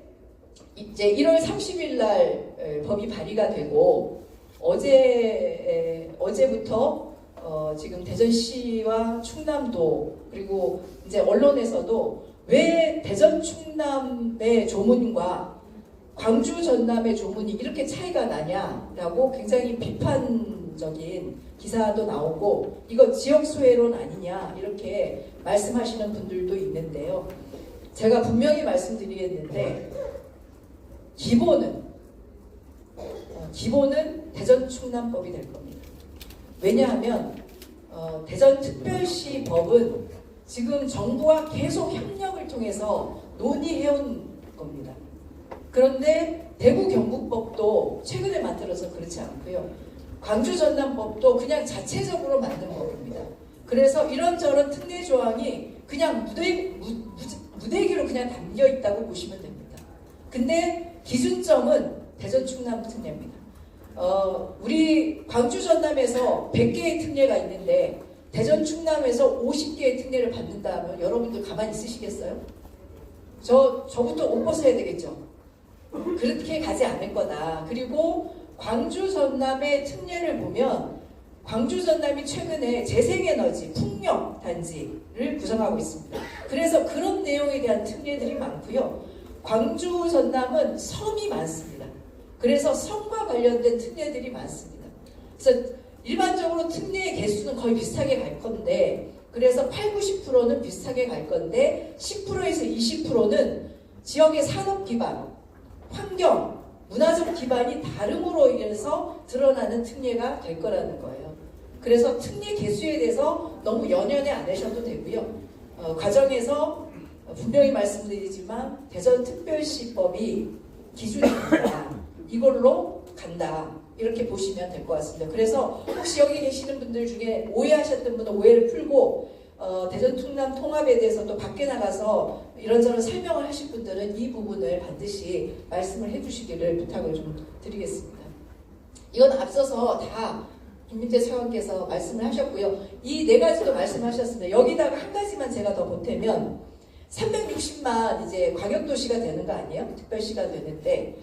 Speaker 7: 이제 1월 30일 날 법이 발의가 되고 어제부터 지금 대전시와 충남도 그리고 이제 언론에서도 왜 대전 충남의 조문과 광주 전남의 조문이 이렇게 차이가 나냐라고 굉장히 비판적인 기사도 나오고, 이거 지역 소외론 아니냐 이렇게 말씀하시는 분들도 있는데요. 제가 분명히 말씀드리겠는데 기본은 대전 충남법이 될 겁니다. 왜냐하면 대전특별시 법은 지금 정부와 계속 협력을 통해서 논의해온 겁니다. 그런데 대구 경북법도 최근에 만들어서 그렇지 않고요. 광주 전남법도 그냥 자체적으로 만든 법입니다. 그래서 이런저런 특례 조항이 그냥 무대기로 그냥 담겨 있다고 보시면 됩니다. 근데 기준점은 대전 충남 특례입니다. 우리 광주 전남에서 100개의 특례가 있는데 대전 충남에서 50개의 특례를 받는다면 여러분들 가만히 있으시겠어요? 저부터 옷 벗어야 되겠죠. 그렇게 가지 않을 거다. 그리고 광주 전남의 특례를 보면 광주 전남이 최근에 재생에너지 풍력 단지를 구성하고 있습니다. 그래서 그런 내용에 대한 특례들이 많고요. 광주 전남은 섬이 많습니다. 그래서 섬과 관련된 특례들이 많습니다. 그래서 일반적으로 특례의 개수는 거의 비슷하게 갈 건데, 그래서 80~90%는 비슷하게 갈 건데 10%에서 20%는 지역의 산업 기반, 환경, 문화적 기반이 다름으로 인해서 드러나는 특례가 될 거라는 거예요. 그래서 특례 개수에 대해서 너무 연연해 안 하셔도 되고요. 과정에서 분명히 말씀드리지만 대전특별시법이 기준이 된다. 이걸로 간다. 이렇게 보시면 될 것 같습니다. 그래서 혹시 여기 계시는 분들 중에 오해하셨던 분은 오해를 풀고 대전 충남 통합에 대해서 또 밖에 나가서 이런저런 설명을 하실 분들은 이 부분을 반드시 말씀을 해주시기를 부탁을 좀 드리겠습니다. 이건 앞서서 다 김민재 차관께서 말씀을 하셨고요. 이 네 가지도 말씀하셨습니다. 여기다가 한 가지만 제가 더 보태면 360만 이제 광역도시가 되는 거 아니에요? 특별시가 되는데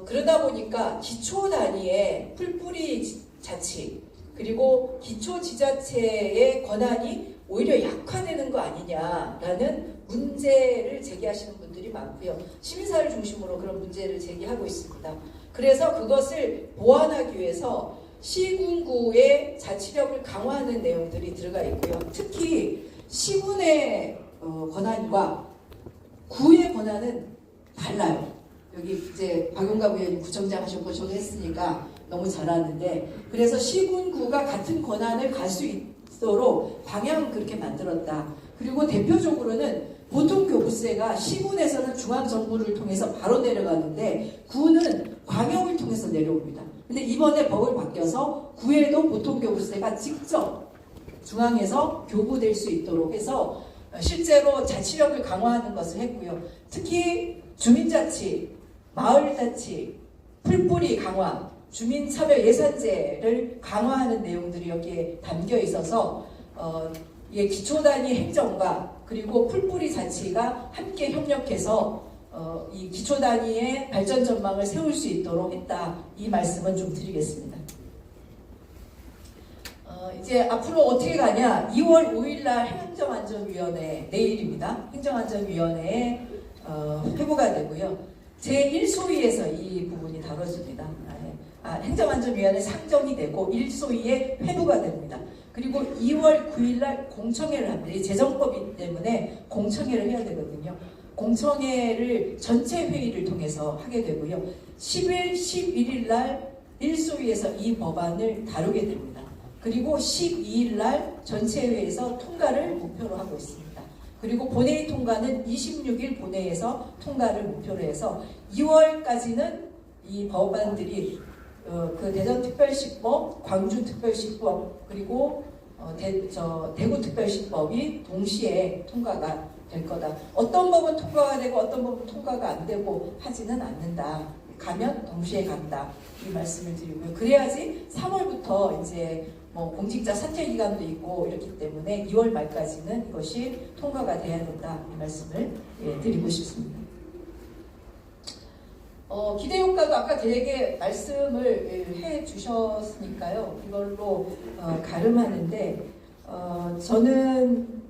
Speaker 7: 그러다 보니까 기초 단위의 풀뿌리 자치 그리고 기초지자체의 권한이 오히려 약화되는 거 아니냐라는 문제를 제기하시는 분들이 많고요. 시민사회를 중심으로 그런 문제를 제기하고 있습니다. 그래서 그것을 보완하기 위해서 시군구의 자치력을 강화하는 내용들이 들어가 있고요. 특히 시군의 권한과 구의 권한은 달라요. 여기 이제 박용갑 의원님 구청장 하셨고 저도 했으니까 너무 잘 아는데, 그래서 시군구가 같은 권한을 갈 수 있도록 방향을 그렇게 만들었다. 그리고 대표적으로는 보통 교부세가 시군에서는 중앙정부를 통해서 바로 내려가는데 구는 광역을 통해서 내려옵니다. 근데 이번에 법을 바뀌어서 구에도 보통 교부세가 직접 중앙에서 교부될 수 있도록 해서 실제로 자치력을 강화하는 것을 했고요. 특히 주민자치, 마을자치, 풀뿌리 강화, 주민차별 예산제를 강화하는 내용들이 여기에 담겨 있어서 기초단위 행정과 그리고 풀뿌리 자치가 함께 협력해서 이 기초단위의 발전 전망을 세울 수 있도록 했다. 이 말씀은 좀 드리겠습니다. 이제 앞으로 어떻게 가냐? 2월 5일날 행정안전위원회 내일입니다. 행정안전위원회에 회부가 되고요. 제1소위에서 이 부분이 다뤄집니다. 행정안전위원회 상정이 되고 1소위에 회부가 됩니다. 그리고 2월 9일날 공청회를 합니다. 이 재정법이기 때문에 공청회를 해야 되거든요. 공청회를 전체 회의를 통해서 하게 되고요. 10일, 11일날 1소위에서 이 법안을 다루게 됩니다. 그리고 12일날 전체 회의에서 통과를 목표로 하고 있습니다. 그리고 본회의 통과는 26일 본회의에서 통과를 목표로 해서 2월까지는 이 법안들이 그 대전특별시법, 광주특별시법 그리고 대구특별시법이 동시에 통과가 될 거다. 어떤 법은 통과가 되고 어떤 법은 통과가 안 되고 하지는 않는다. 가면 동시에 간다. 이 말씀을 드리고요. 그래야지 3월부터 이제 공직자 사퇴 기간도 있고 이렇기 때문에 2월 말까지는 이것이 통과가 돼야 된다. 이 말씀을 드리고 싶습니다. 기대효과도 아까 되게 말씀을 해 주셨으니까요. 이걸로 가름하는데 저는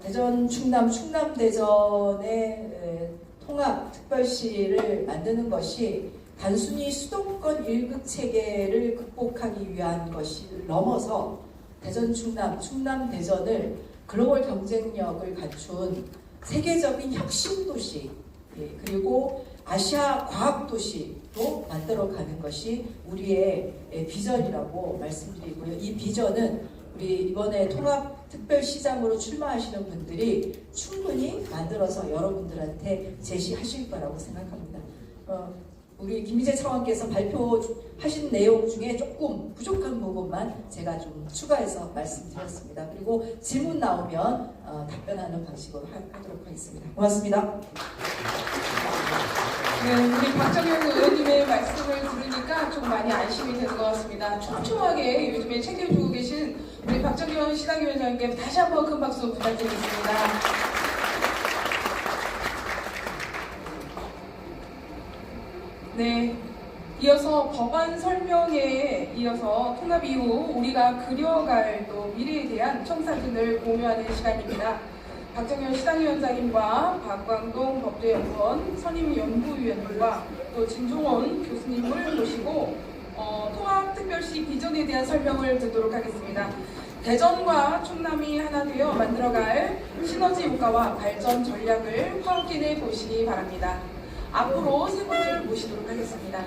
Speaker 7: 대전 충남, 충남 대전의 통합특별시를 만드는 것이 단순히 수도권 1급 체계를 극복하기 위한 것을 넘어서 대전 충남, 충남 대전을 글로벌 경쟁력을 갖춘 세계적인 혁신도시 그리고 아시아 과학도시로 만들어가는 것이 우리의 비전이라고 말씀드리고요. 이 비전은 우리 이번에 통합특별시장으로 출마하시는 분들이 충분히 만들어서 여러분들한테 제시하실 거라고 생각합니다. 우리 김민재 차관께서 발표하신 내용 중에 조금 부족한 부분만 제가 좀 추가해서 말씀드렸습니다. 그리고 질문 나오면 답변하는 방식으로 하도록 하겠습니다. 고맙습니다.
Speaker 1: 네, 우리 박정현 의원님의 말씀을 들으니까 좀 많이 안심이 되는 것 같습니다. 촘촘하게 요즘에 챙겨주고 계신 우리 박정현 시당위원장님께 다시 한번 큰 박수 부탁드리겠습니다. 네, 이어서 법안 설명에 이어서 통합 이후 우리가 그려갈 또 미래에 대한 청사진을 공유하는 시간입니다. 박정현 시당위원장님과 박광동 법제연구원 선임연구위원님과 또 진종원 교수님을 모시고 통합특별시 비전에 대한 설명을 듣도록 하겠습니다. 대전과 충남이 하나 되어 만들어갈 시너지 효과와 발전 전략을 확인해 보시기 바랍니다. 앞으로 세 분을 모시도록 하겠습니다.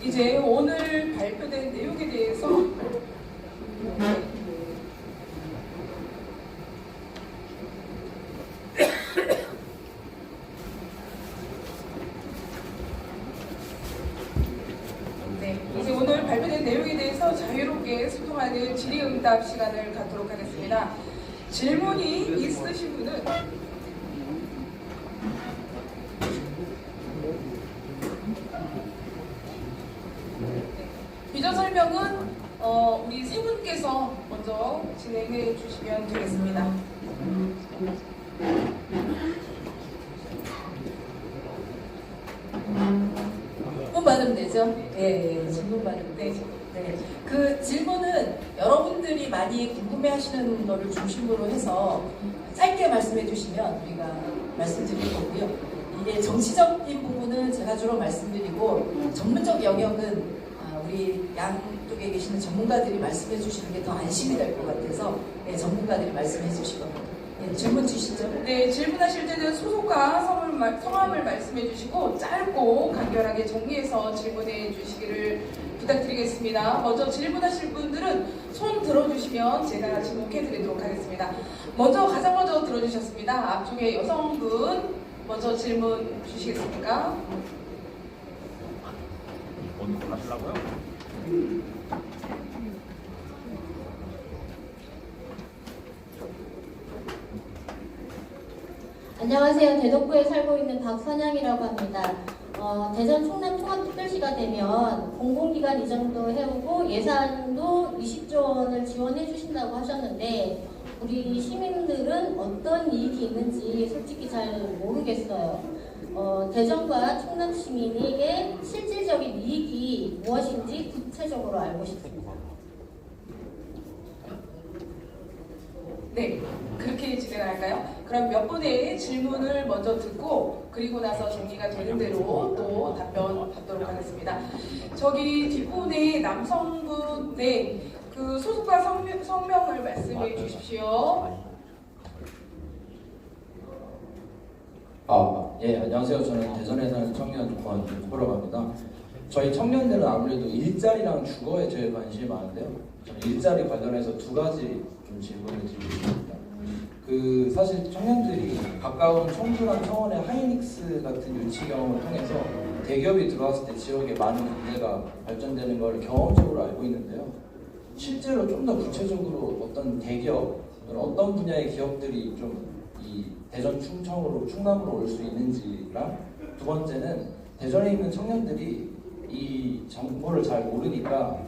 Speaker 1: 이제 오늘 발표된 내용에 대해서 함께 소통하는 질의응답 시간을 갖도록 하겠습니다. 질문이 있으신 분은 비전 설명은 우리 세 분께서 먼저 진행해 주시면 되겠습니다.
Speaker 7: 질문 받으면 되죠? 예, 질문 받으면 되죠. 네. 그 질문은 여러분들이 많이 궁금해하시는 거를 중심으로 해서 짧게 말씀해 주시면 우리가 말씀드릴 거고요. 이게 정치적인 부분은 제가 주로 말씀드리고 전문적 영역은 우리 양쪽에 계시는 전문가들이 말씀해 주시는 게 더 안심이 될 것 같아서 전문가들이 말씀해 주시고 질문 주시죠.
Speaker 1: 네, 질문하실 때는 소속과 성함을 말씀해 주시고 짧고 간결하게 정리해서 질문해 주시기를 부탁드리겠습니다. 먼저 질문하실 분들은 손 들어주시면 제가 지목해 드리도록 하겠습니다. 가장 먼저 들어주셨습니다. 앞쪽에 여성분 먼저 질문 주시겠습니까?
Speaker 8: 오늘 하시려고요?
Speaker 9: 안녕하세요. 대덕구에 살고 있는 박선양이라고 합니다. 대전 충남 통합특별시가 되면 공공기관 이전도 해오고 예산도 20조 원을 지원해 주신다고 하셨는데 우리 시민들은 어떤 이익이 있는지 솔직히 잘 모르겠어요. 대전과 충남 시민에게 실질적인 이익이 무엇인지 구체적으로 알고 싶습니다.
Speaker 1: 네, 그렇게 진행할까요? 그럼 몇 분의 질문을 먼저 듣고 그리고 나서 정리가 되는 대로 또 답변 받도록 하겠습니다. 저기 뒷분에 남성분, 네, 그 소속과 성명을 말씀해 주십시오.
Speaker 10: 예, 안녕하세요. 저는 대전에 사는 청년 권호라고 합니다. 저희 청년들은 아무래도 일자리랑 주거에 제일 관심이 많은데요. 저는 일자리 관련해서 두 가지 좀 질문을 드리고 싶습니다. 사실 청년들이 가까운 청주랑 청원의 하이닉스 같은 유치 경험을 통해서 대기업이 들어왔을 때 지역에 많은 경제가 발전되는 걸 경험적으로 알고 있는데요. 실제로 좀 더 구체적으로 어떤 대기업, 어떤 분야의 기업들이 좀 이 대전 충남으로 올 수 있는지랑 두 번째는 대전에 있는 청년들이 이 정보를 잘 모르니까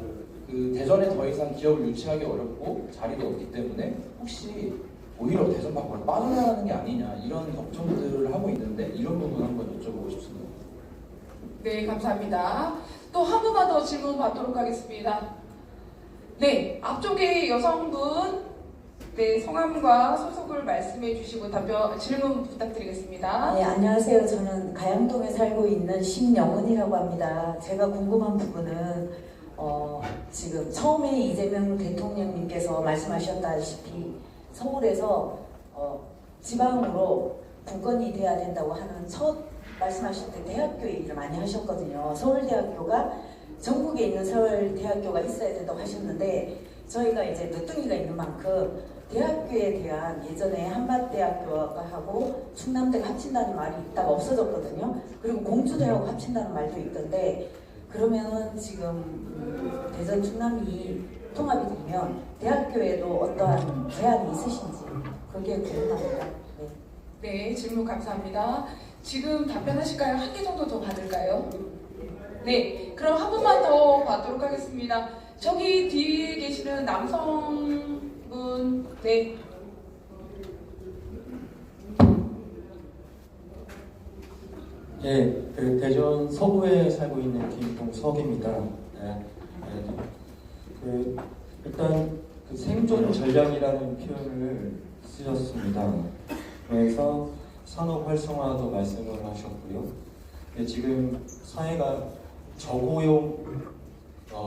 Speaker 10: 대전에 더 이상 기업을 유치하기 어렵고 자리도 없기 때문에 혹시 오히려 대전 밖으로 빠져나가는 게 아니냐 이런 걱정들을 하고 있는데 이런 부분 한번 여쭤보고 싶습니다.
Speaker 1: 네, 감사합니다. 또 한 분만 더 질문 받도록 하겠습니다. 네, 앞쪽에 여성분, 네, 성함과 소속을 말씀해 주시고 질문 부탁드리겠습니다.
Speaker 11: 네, 안녕하세요. 저는 가양동에 살고 있는 심영은이라고 합니다. 제가 궁금한 부분은 지금 처음에 이재명 대통령님께서 말씀하셨다시피 서울에서 지방으로 분권이 돼야 된다고 하는 첫 말씀하실 때 대학교 얘기를 많이 하셨거든요. 서울대학교가 전국에 있는 서울대학교가 있어야 된다고 하셨는데 저희가 이제 늦둥이가 있는 만큼 대학교에 대한 예전에 한밭대학교하고 충남대가 합친다는 말이 있다가 없어졌거든요. 그리고 공주대하고 합친다는 말도 있던데 그러면 지금 대전 충남이 통합이 되면 대학교에도 어떠한 제한이 있으신지 그게 궁금합니다.
Speaker 1: 네, 질문 감사합니다. 지금 답변하실까요? 한 개 정도 더 받을까요? 네, 그럼 한 분만 더 받도록 하겠습니다. 저기 뒤에 계시는 남성분, 네.
Speaker 12: 예, 대전 서구에 살고 있는 김동석입니다. 일단 생존 전략이라는 표현을 쓰셨습니다. 그래서 산업 활성화도 말씀을 하셨고요. 지금 사회가 저고용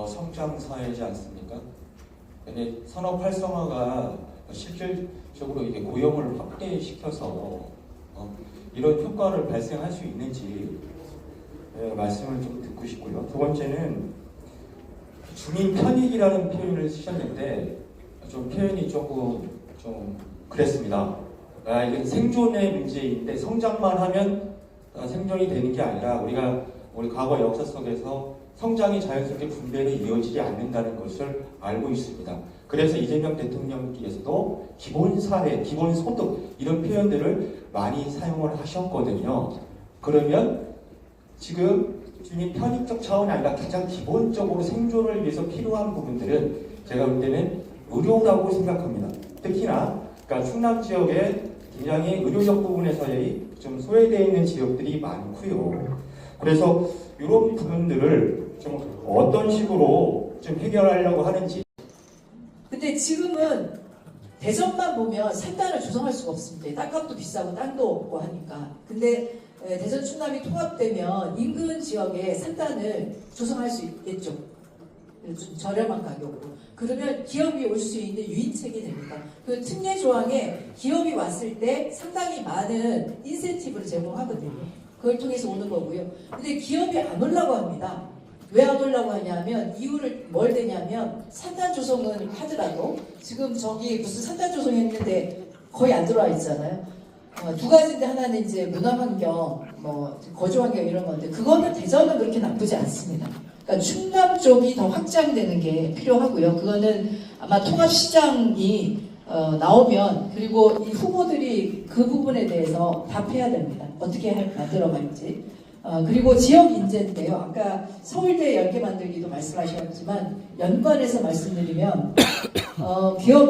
Speaker 12: 성장 사회이지 않습니까? 근데 산업 활성화가 실질적으로 이게 고용을 확대시켜서 이런 효과를 발생할 수 있는지 말씀을 좀 듣고 싶고요. 두 번째는 주민 편익이라는 표현을 쓰셨는데 좀 표현이 조금 좀 그랬습니다. 이건 생존의 문제인데 성장만 하면 생존이 되는 게 아니라 우리가 우리 과거 역사 속에서 성장이 자연스럽게 분배로 이어지지 않는다는 것을 알고 있습니다. 그래서 이재명 대통령께서도 기본사회, 기본소득 이런 표현들을 많이 사용을 하셨거든요. 그러면 지금 주님 편익적 차원이 아니라 가장 기본적으로 생존을 위해서 필요한 부분들은 제가 볼 때는 의료라고 생각합니다. 특히나 그러니까 충남 지역에 굉장히 의료적 부분에서의 좀 소외되어 있는 지역들이 많고요. 그래서 이런 부분들을 좀 어떤 식으로 좀 해결하려고 하는지.
Speaker 7: 근데 지금은 대전만 보면 산단을 조성할 수가 없습니다. 땅값도 비싸고 땅도 없고 하니까. 근데 대전 충남이 통합되면 인근 지역에 산단을 조성할 수 있겠죠. 좀 저렴한 가격으로. 그러면 기업이 올 수 있는 유인책이 됩니다. 그 특례 조항에 기업이 왔을 때 상당히 많은 인센티브를 제공하거든요. 그걸 통해서 오는 거고요. 근데 기업이 안 오려고 합니다. 왜 안 오려고 하냐면 이유를 뭘 대냐면 산단 조성은 하더라도 지금 저기 무슨 산단 조성했는데 거의 안 들어와 있잖아요. 두 가지인데 하나는 이제 문화환경, 뭐 거주환경 이런 건데 그거는 대전은 그렇게 나쁘지 않습니다. 그러니까 충남 쪽이 더 확장되는 게 필요하고요. 그거는 아마 통합시장이 나오면 그리고 이 후보들이 그 부분에 대해서 답해야 됩니다. 어떻게 만들어갈지. 그리고 지역 인재인데요. 아까 서울대 10개 만들기도 말씀하셨지만 연관해서 말씀드리면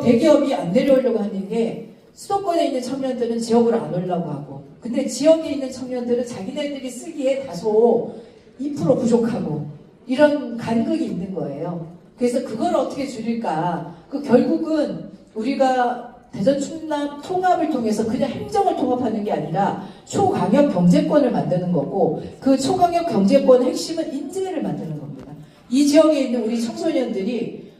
Speaker 7: 대기업이 안 내려오려고 하는 게 수도권에 있는 청년들은 지역으로 안 오려고 하고 근데 지역에 있는 청년들은 자기네들이 쓰기에 다소 2% 부족하고 이런 간극이 있는 거예요. 그래서 그걸 어떻게 줄일까? 결국은 우리가 대전 충남 통합을 통해서 그냥 행정을 통합하는 게 아니라 초강력 경제권을 만드는 거고 그 초강력 경제권의 핵심은 인재를 만드는 겁니다. 이 지역에 있는 우리 청소년들이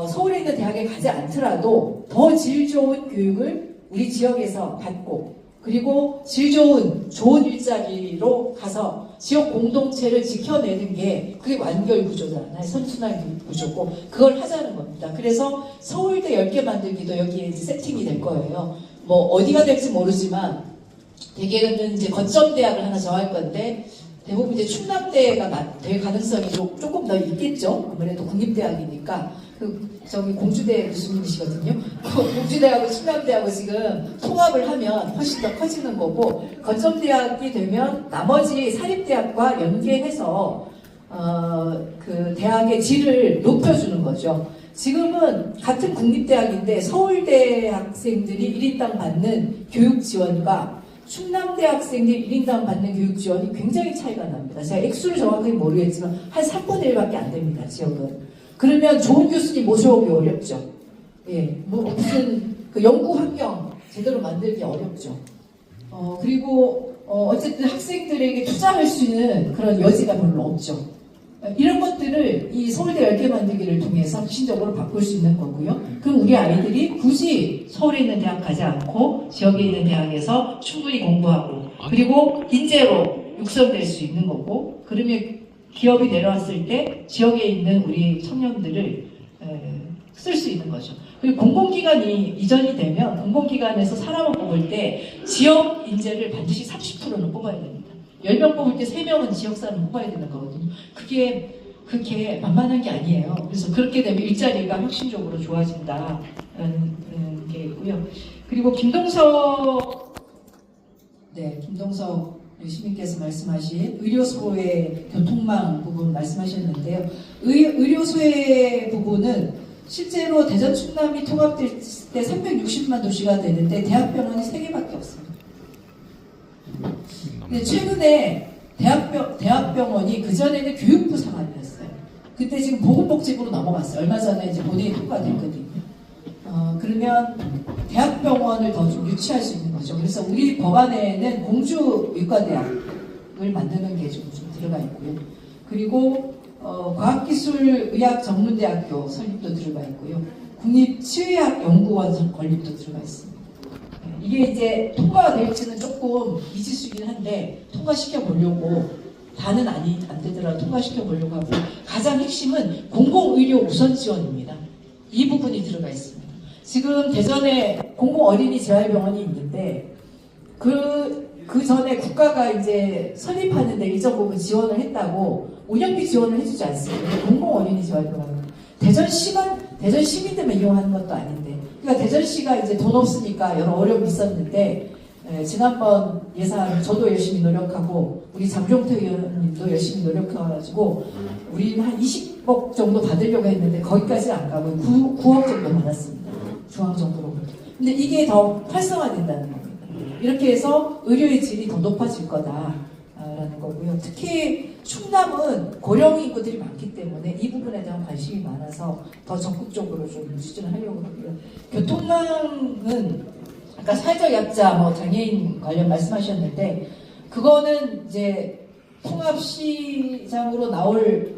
Speaker 7: 서울에 있는 대학에 가지 않더라도 더 질 좋은 교육을 우리 지역에서 받고 그리고 질 좋은 일자리로 가서 지역 공동체를 지켜내는 게 그게 완결 구조잖아요. 선순환 구조고 그걸 하자는 겁니다. 그래서 서울대 10개 만들기도 여기에 이제 세팅이 될 거예요. 뭐 어디가 될지 모르지만 대개는 이제 거점 대학을 하나 정할 건데 대부분 이제 충남대가 될 가능성이 조금 더 있겠죠. 아무래도 국립대학이니까. 저기 공주대 교수님이시거든요. 공주대하고 충남대하고 지금 통합을 하면 훨씬 더 커지는 거고 거점대학이 되면 나머지 사립대학과 연계해서 그 대학의 질을 높여주는 거죠. 지금은 같은 국립대학인데 서울대 학생들이 1인당 받는 교육 지원과 충남대 학생들이 1인당 받는 교육 지원이 굉장히 차이가 납니다. 제가 액수를 정확하게 모르겠지만 한 3분의 1밖에 안 됩니다. 지역은. 그러면 좋은 교수님 모셔오기 어렵죠. 예, 뭐 무슨 그 연구 환경 제대로 만들기 어렵죠. 그리고 어쨌든 학생들에게 투자할 수 있는 그런 여지가 별로 없죠. 이런 것들을 이 서울대 10개 만들기를 통해서 핵심적으로 바꿀 수 있는 거고요. 그럼 우리 아이들이 굳이 서울에 있는 대학 가지 않고 지역에 있는 대학에서 충분히 공부하고 그리고 인재로 육성될 수 있는 거고 그러면 기업이 내려왔을 때 지역에 있는 우리 청년들을 쓸 수 있는 거죠. 그리고 공공기관이 이전이 되면 공공기관에서 사람을 뽑을 때 지역 인재를 반드시 30%는 뽑아야 됩니다. 10명 뽑을 때 3명은 지역 사람 뽑아야 되는 거거든요. 그게 그렇게 만만한 게 아니에요. 그래서 그렇게 되면 일자리가 혁신적으로 좋아진다는 게 있고요. 그리고 김동석 시민께서 말씀하신 의료소의 교통망 부분 말씀하셨는데요. 의료소의 부분은 실제로 대전 충남이 통합될 때 360만 도시가 되는데 대학병원이 3개밖에 없습니다. 근데 최근에 대학병원이 그전에는 교육부 상황이었어요. 그때 지금 보건복지부로 넘어갔어요. 얼마 전에 이제 본회의 통과됐거든요. 그러면 대학병원을 더 좀 유치할 수 있는 거죠. 그래서 우리 법안에는 공주의과대학을 만드는 게 좀 들어가 있고요. 그리고 과학기술의학전문대학교 설립도 들어가 있고요. 국립치의학연구원 건립도 들어가 있습니다. 이게 이제 통과가 될지는 조금 미지수긴 한데 통과시켜 보려고 다는 안 되더라도 통과시켜 보려고 하고 가장 핵심은 공공의료 우선 지원입니다. 이 부분이 들어가 있습니다. 지금 대전에 공공어린이 재활병원이 있는데 그 그 전에 국가가 이제 설립하는데 일정 부분 지원을 했다고 운영비 지원을 해주지 않습니다. 공공원인이 지원을 합니다. 대전 시민들만 이용하는 것도 아닌데, 그러니까 대전시가 이제 돈 없으니까 여러 어려움이 있었는데, 지난번 예산 저도 열심히 노력하고 우리 장종태 의원님도 열심히 노력해가지고 우리는 한 20억 정도 받으려고 했는데 거기까지 안 가고 9억 정도 받았습니다. 중앙정부로. 근데 이게 더 활성화된다는 겁니다. 이렇게 해서 의료의 질이 더 높아질 거다라는 거고요. 특히 충남은 고령 인구들이 많기 때문에 이 부분에 대한 관심이 많아서 더 적극적으로 좀 추진을 하려고 하고요. 교통망은 아까 사회적 약자, 뭐 장애인 관련 말씀하셨는데 그거는 이제 통합시장으로 나올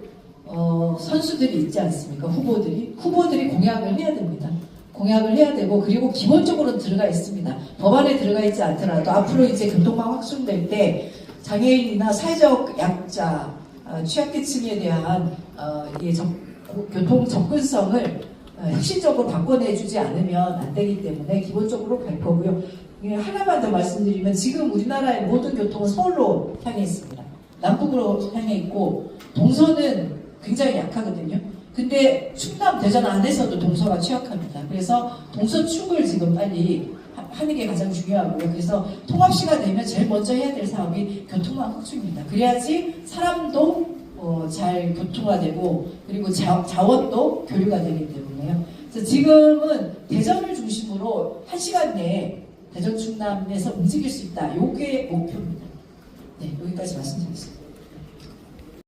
Speaker 7: 선수들이 있지 않습니까? 후보들이 공약을 해야 됩니다. 공약을 해야 되고, 그리고 기본적으로 들어가 있습니다. 법안에 들어가 있지 않더라도 앞으로 이제 교통망 확충될 때 장애인이나 사회적 약자, 취약계층에 대한 교통 접근성을 혁신적으로 바꿔내주지 않으면 안 되기 때문에 기본적으로 갈 거고요. 하나만 더 말씀드리면 지금 우리나라의 모든 교통은 서울로 향해 있습니다. 남북으로 향해 있고 동서는 굉장히 약하거든요. 근데 충남, 대전 안에서도 동서가 취약합니다. 그래서 동서축을 지금 빨리 하는 게 가장 중요하고요. 그래서 통합시가 되면 제일 먼저 해야 될 사업이 교통망 확충입니다. 그래야지 사람도 잘 교통화되고 그리고 자원도 교류가 되기 때문에요. 그래서 지금은 대전을 중심으로 1시간 내에 대전 충남에서 움직일 수 있다. 이게 목표입니다. 네, 여기까지 말씀드리겠습니다.